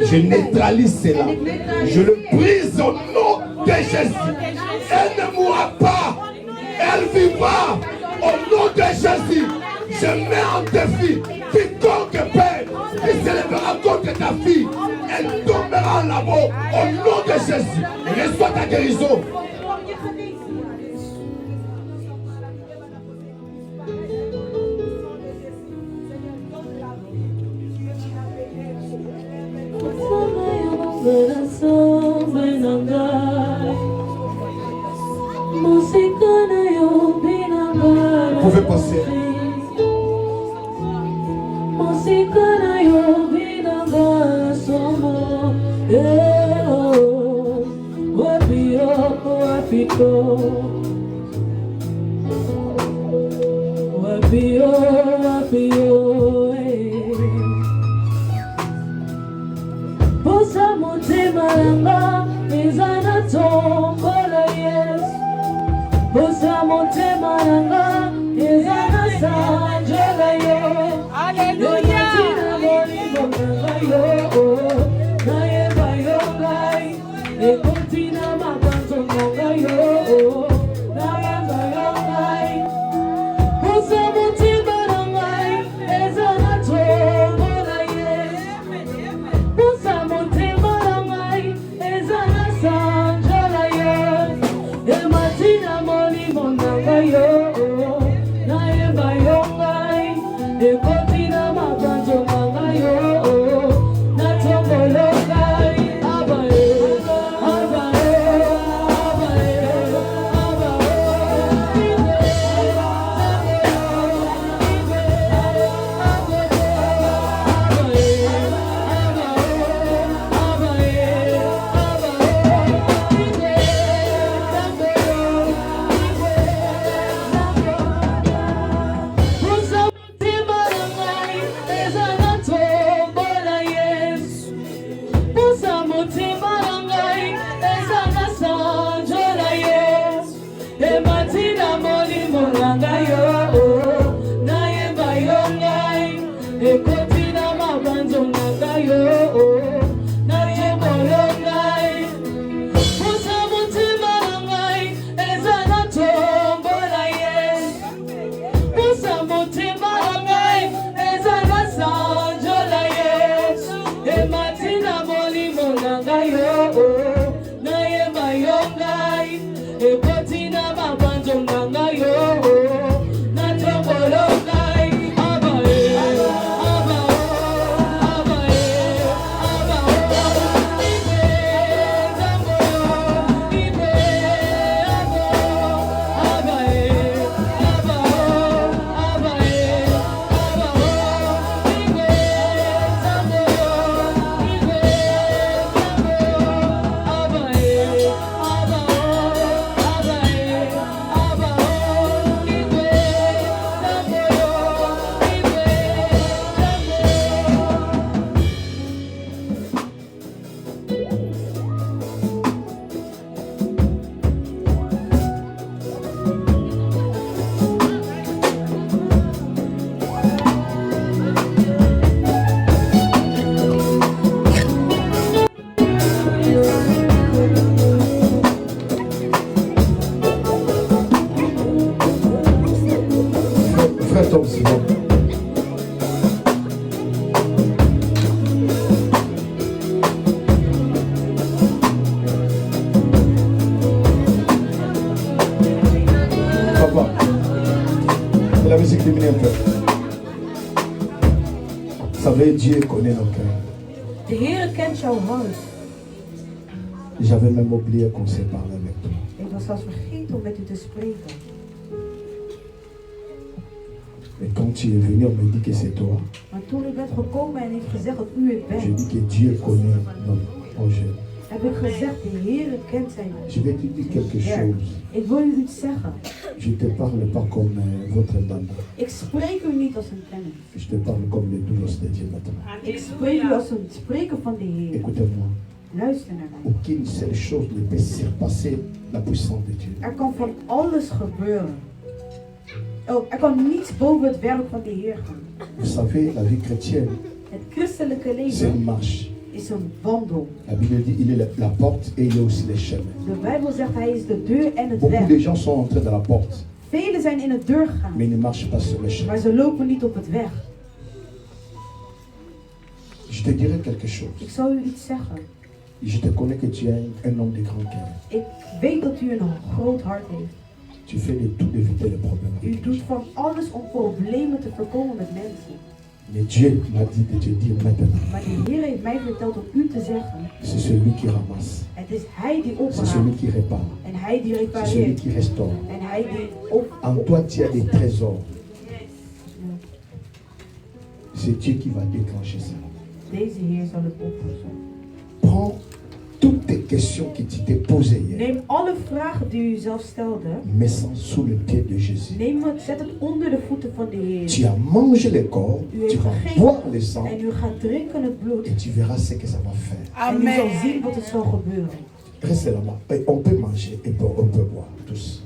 je neutralise cela, je le brise au nom de Jésus. Elle ne mourra pas, elle vivra au nom de Jésus. Je mets en défi quiconque Père qui s'élèvera contre ta fille, elle tombera en l'amour au nom de Jésus. Reçois ta guérison. Vous pouvez passer. Bosa motema nanga ezana tombola Yesu. Bosa motema nanga ezana sanjela Yesu. Alléluia. Na yeba yogai ekotina mabanzo nanga yo. Na yeba yogai bosa motema nanga ezana tombola Yesu. Bosa motema nanga ezana sanjela Yesu. Ematina molimo nanga yo. Na yeba yogai ekotina mabanzo nanga yo. la musique diminue un peu. Vous savez, Dieu connaît nos cœurs. De Heer kent jouw hart. J'avais même oublié qu'on s'est parlé avec toi. Ik was zelfs vergeten om met u te spreken. Et quand tu es venu, on me dit que c'est toi. Maar toen u bent gekomen en heeft gezegd dat u het Je bent, dis que Dieu connaît nos projets. heb ik gezegd, de Heer kent zijn. Je vais te dire quelque chose. Ik wil u iets zeggen. Je ne te parle pas comme votre dame. Ik spreek u niet als een kennis. Je te parle comme le doulos de Dieu maintenant. Ik spreek u als een spreker van de Heer. Écoutez-moi. Luister naar mij. Aucune seule chose ne peut surpasser la puissance de Dieu. Er kan van alles gebeuren. Oh, er kan niets boven het werk van de Heer gaan. Vous savez, la vie chrétienne, Het christelijke c'est une leven marche. is een wandel. La Bible dit il est la porte et il est aussi le chemin. De Bijbel zegt hij is de deur en het Beaucoup de weg. gens sont entrés dans la porte, Velen zijn in het deur gegaan, mais ils ne marchent pas sur le chemin. maar ze lopen niet op het weg. Je te dirai quelque chose. Ik zal u iets zeggen. Je te connais que tu es un homme de grand cœur. Ik weet dat u een groot hart heeft. Tu fais de tout d'éviter les problèmes avec U les doet gens. van alles om problemen te voorkomen met mensen. Mais Dieu m'a dit de te dire maintenant, Maar de Heer heeft mij verteld om u te zeggen, c'est celui qui ramasse, het is Hij die c'est celui opraapt qui répare, en Hij die c'est celui repareert qui restaure. en Hij die op. En toi, tu as des trésors. C'est Dieu qui va déclencher ça. Deze Heer zal het oplossen. Prends toutes tes questions que tu t'es posées hier. Neem alle vragen die u zelf stelde, Mets-ça sous le pied de Jésus. zet het onder de voeten van de Heer. Tu as mangé le corps, U tu heeft vas gegeten boire le sang en u gaat drinken het bloed. et tu verras ce que ça va faire. En u zal zien wat het zal gebeuren. Reste là-bas. Et on peut manger et on peut boire tous.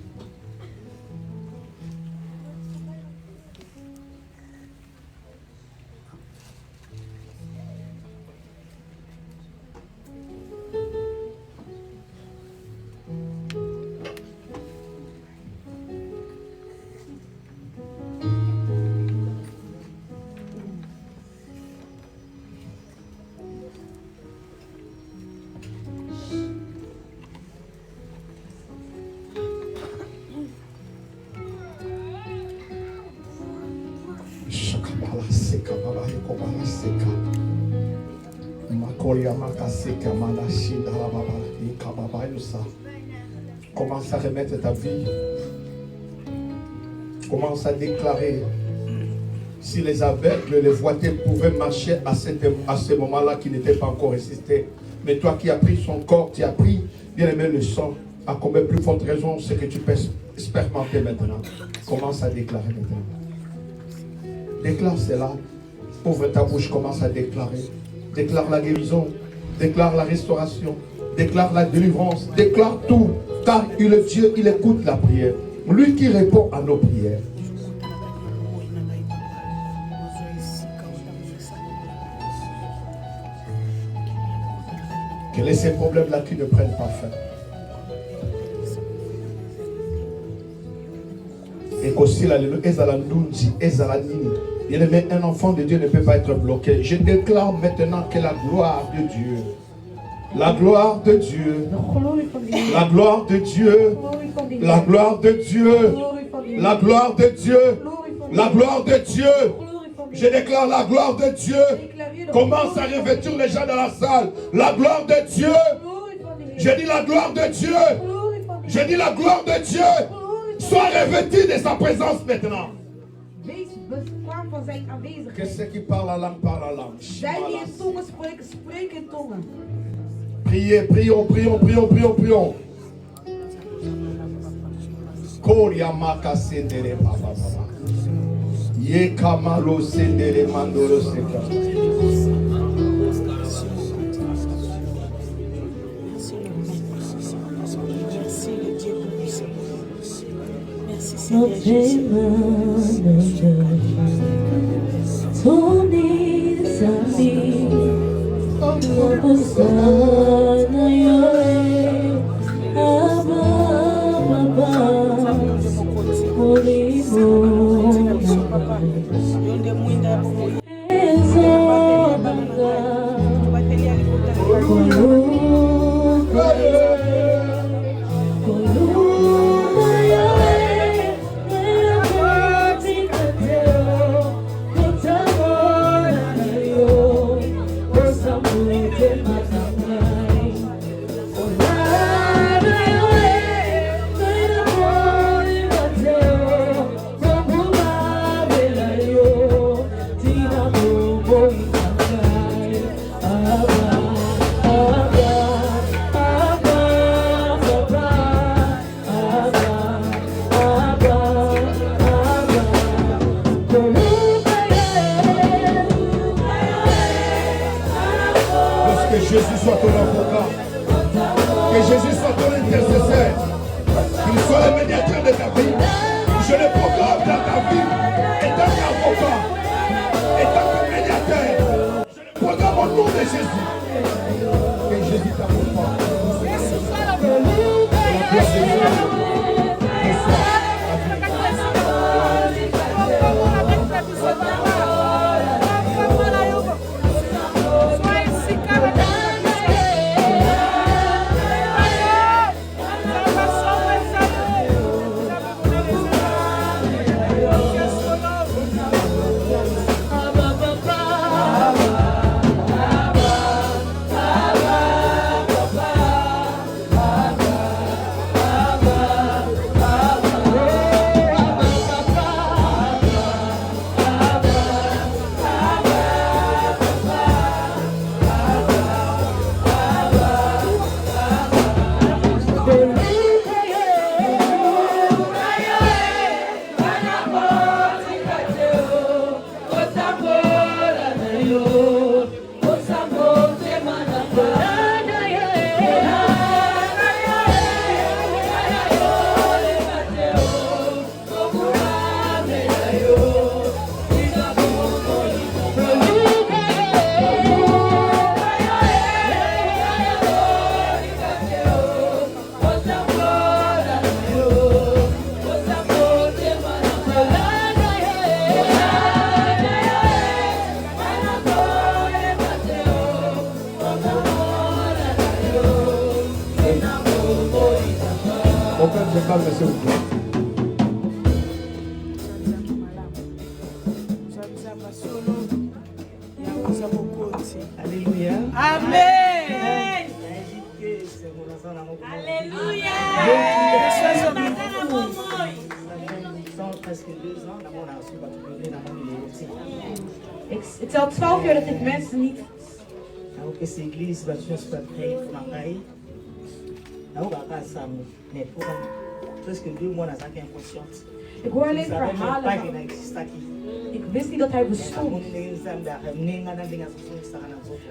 Commence à remettre ta vie. Commence à déclarer. Si les aveugles, les voitures pouvaient marcher à ce moment-là qui n'était pas encore résisté. Mais toi qui as pris son corps, tu as pris, bien aimé, le sang, à combien plus forte raison ce que tu peux expérimenter maintenant. Commence à déclarer maintenant. Déclare cela. Ouvre ta bouche, commence à déclarer. Déclare la guérison. Déclare la restauration. Déclare la délivrance. Déclare tout. Car il est Dieu, il écoute la prière. Lui qui répond à nos prières. Quels sont ces problèmes-là qui ne prennent pas fin? Et qu'aussi la un enfant de Dieu ne peut pas être bloqué. Je déclare maintenant que la gloire de Dieu, la gloire de Dieu, la gloire de Dieu, la gloire de Dieu, la gloire de Dieu, la gloire de Dieu. Je déclare la gloire de Dieu. Commence à revêtir les gens dans la salle. La gloire de Dieu. Je dis la gloire de Dieu. Je dis la gloire de Dieu. Sois revêtu de sa présence maintenant. Wees bekwaam van zijn aanwezigheid. Que ceux qui parlent la langue parlent la langue. Zij die in tongen spreken, spreken in tongen. Priez, prions, prions, prions, prions, prions. Koria maka sendere papa papa. Ye kamalo sendere mandoro seka. Não tem nada, Tony Sami, Sana Yore, Ababa, Olimo, Jésus soit ton avocat. Que Jésus soit ton intercesseur. Qu'il soit le médiateur de ta vie. Je le proclame dans ta vie. Étant avocat. Étant médiateur. Je le proclame au nom de Jésus. Que Jésus t'accompagne. La gloire de Dieu. Alléluia. Amen. Alléluia. Het is al 12 jaar dat ik mensen niet. Ik hoor alleen verhalen. Ik wist niet dat hij bestond.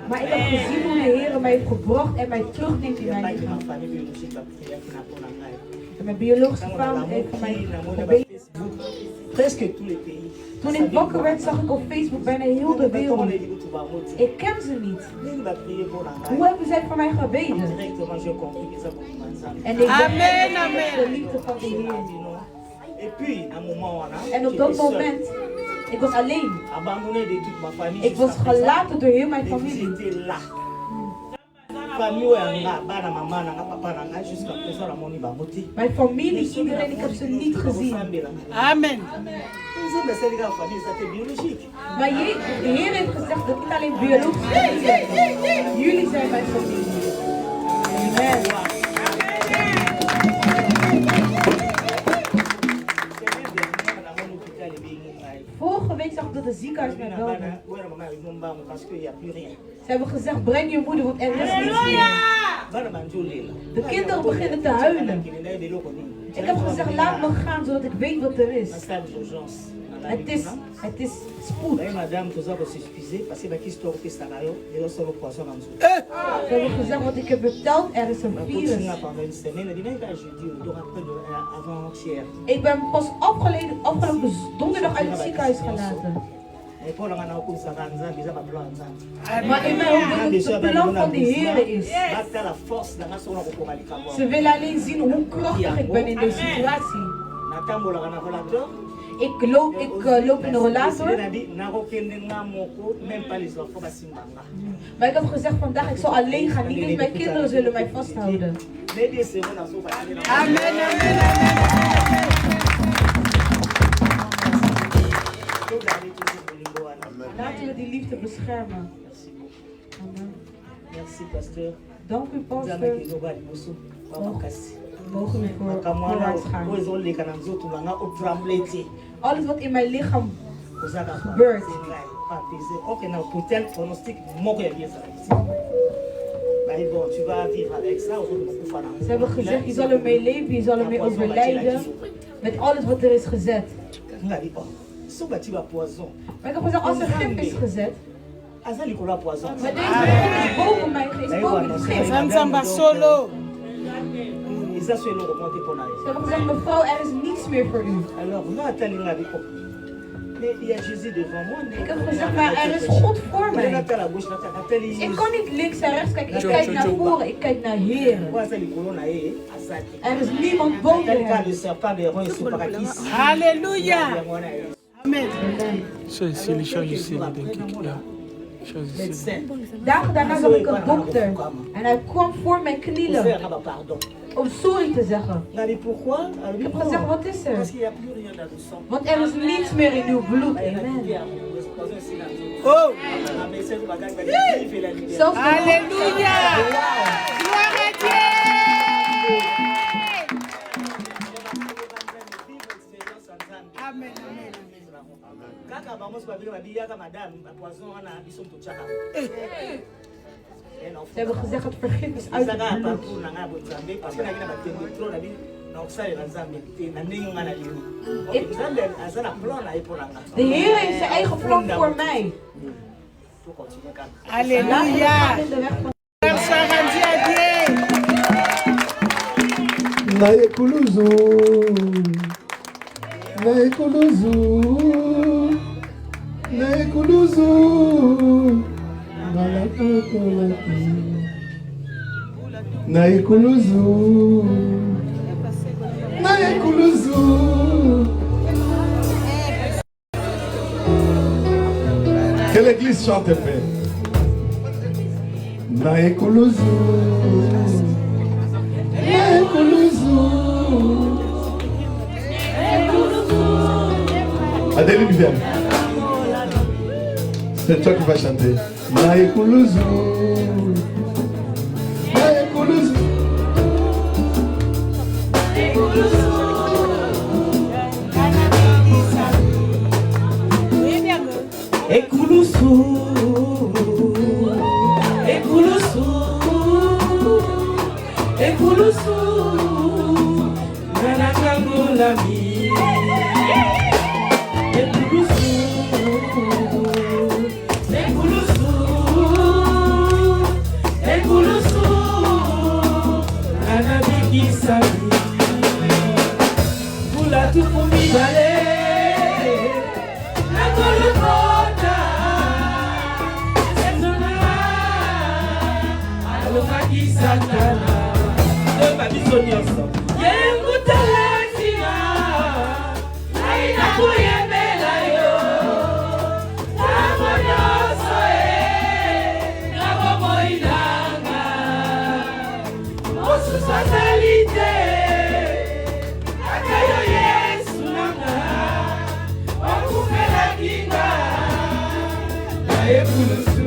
Maar ik heb gezien hoe de Heer mij heeft gebracht en mij terugneemt in mijn lichaam. En mijn biologische vader heeft voor mij gebeden. Toen ik wakker werd, zag ik op Facebook bijna heel de wereld. Ik ken ze niet. Hoe hebben zij voor mij gebeden? En ik Amen, de liefde van de Heer. En op dat moment, ik was alleen. Ik was gelaten door heel mijn familie. Mijn familie, iedereen, ik heb ze niet gezien. Amen. Maar de Heer heeft gezegd dat niet alleen biologisch zijn. Jullie zijn mijn familie. Amen. Vorige week zag ik dat de ziekenhuis mij belde. Ze hebben gezegd, breng je moeder, want er is niets meer. De kinderen beginnen te huilen. Ik heb gezegd, laat me gaan, zodat ik weet wat er is. Het is spoed. Ze hebben gezegd, wat ik heb verteld, er is een virus. Ik ben pas afgelopen donderdag uit het ziekenhuis gelaten. Maar in mijn hoofd is het plan van de Heer is. Ze willen alleen zien hoe krachtig ik ben in deze situatie. Ik loop in een rollator. Maar ik heb gezegd vandaag, ik zal alleen gaan. Niet eens mijn kinderen zullen mij vasthouden. Amen, amen, amen. Laten we die liefde beschermen. Amen. Dank u, pastor. Mogen we vooruit gaan. Alles wat in mijn lichaam gebeurt. Ze hebben gezegd, je zal ermee leven, je zal ermee overlijden. Met alles wat er is gezet. Maar ik heb gezegd, als er gif is gezet. Maar deze God is boven mij, is boven het schip. Zanzamba solo. Ze hebben gezegd, mevrouw, er is niets meer voor u. Ik heb gezegd, maar er is God voor mij. Ik kan niet links en rechts kijken. Ik kijk naar voren, ik kijk naar Heer. Er is niemand boven hem. Halleluja. Amen. Dagen daarna zag ik een dokter en hij kwam voor mijn knielen om sorry te zeggen. Ik heb gezegd, wat is er? Want er is niets meer in uw bloed. Amen. Oh. Halleluja. Gloire à Dieu. Amen. Ze hebben gezegd, het vergif is uit het bloed. De Heer heeft zijn eigen plan voor mij. Alléluia. Naekuluzu, naekuluzu, naekuluzu, nalakokolaki, naekuluzu, naekuluzu. Que l'église chante paix. Naekuluzu. Adélie Viviane, c'est toi qui vas chanter. Naekuluzu, Naekuluzu, Ekulusu, Ekulusu, Ekulusu, Nanakangolami. Ekulusu, Ekulusu, Ekulusu, Nanabikisami. Pula tukumibale, Nakolokota, Sezona, Alokakisatana. Yengutalatina, aina kuyemela yo, tamonyoso nabo moinanga, mosu sasalite, akayo Yesu nanga, wakumela kinga, na ekulusu,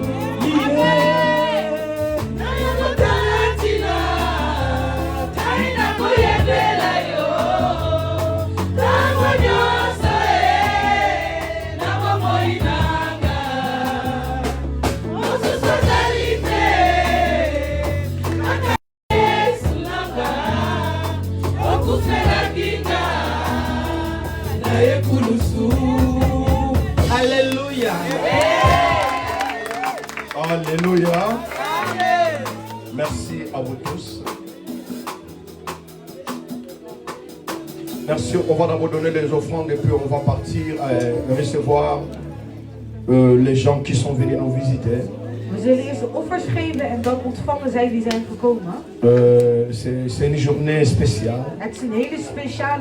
Alléluia. Alléluia. Merci à vous tous. Merci. On va d'abord donner les offrandes et puis on va partir recevoir les gens qui sont venus nous visiter. We zullen eerst de offers geven en dan ontvangen zij die zijn gekomen. C'est une journée spéciale. Het is een hele speciale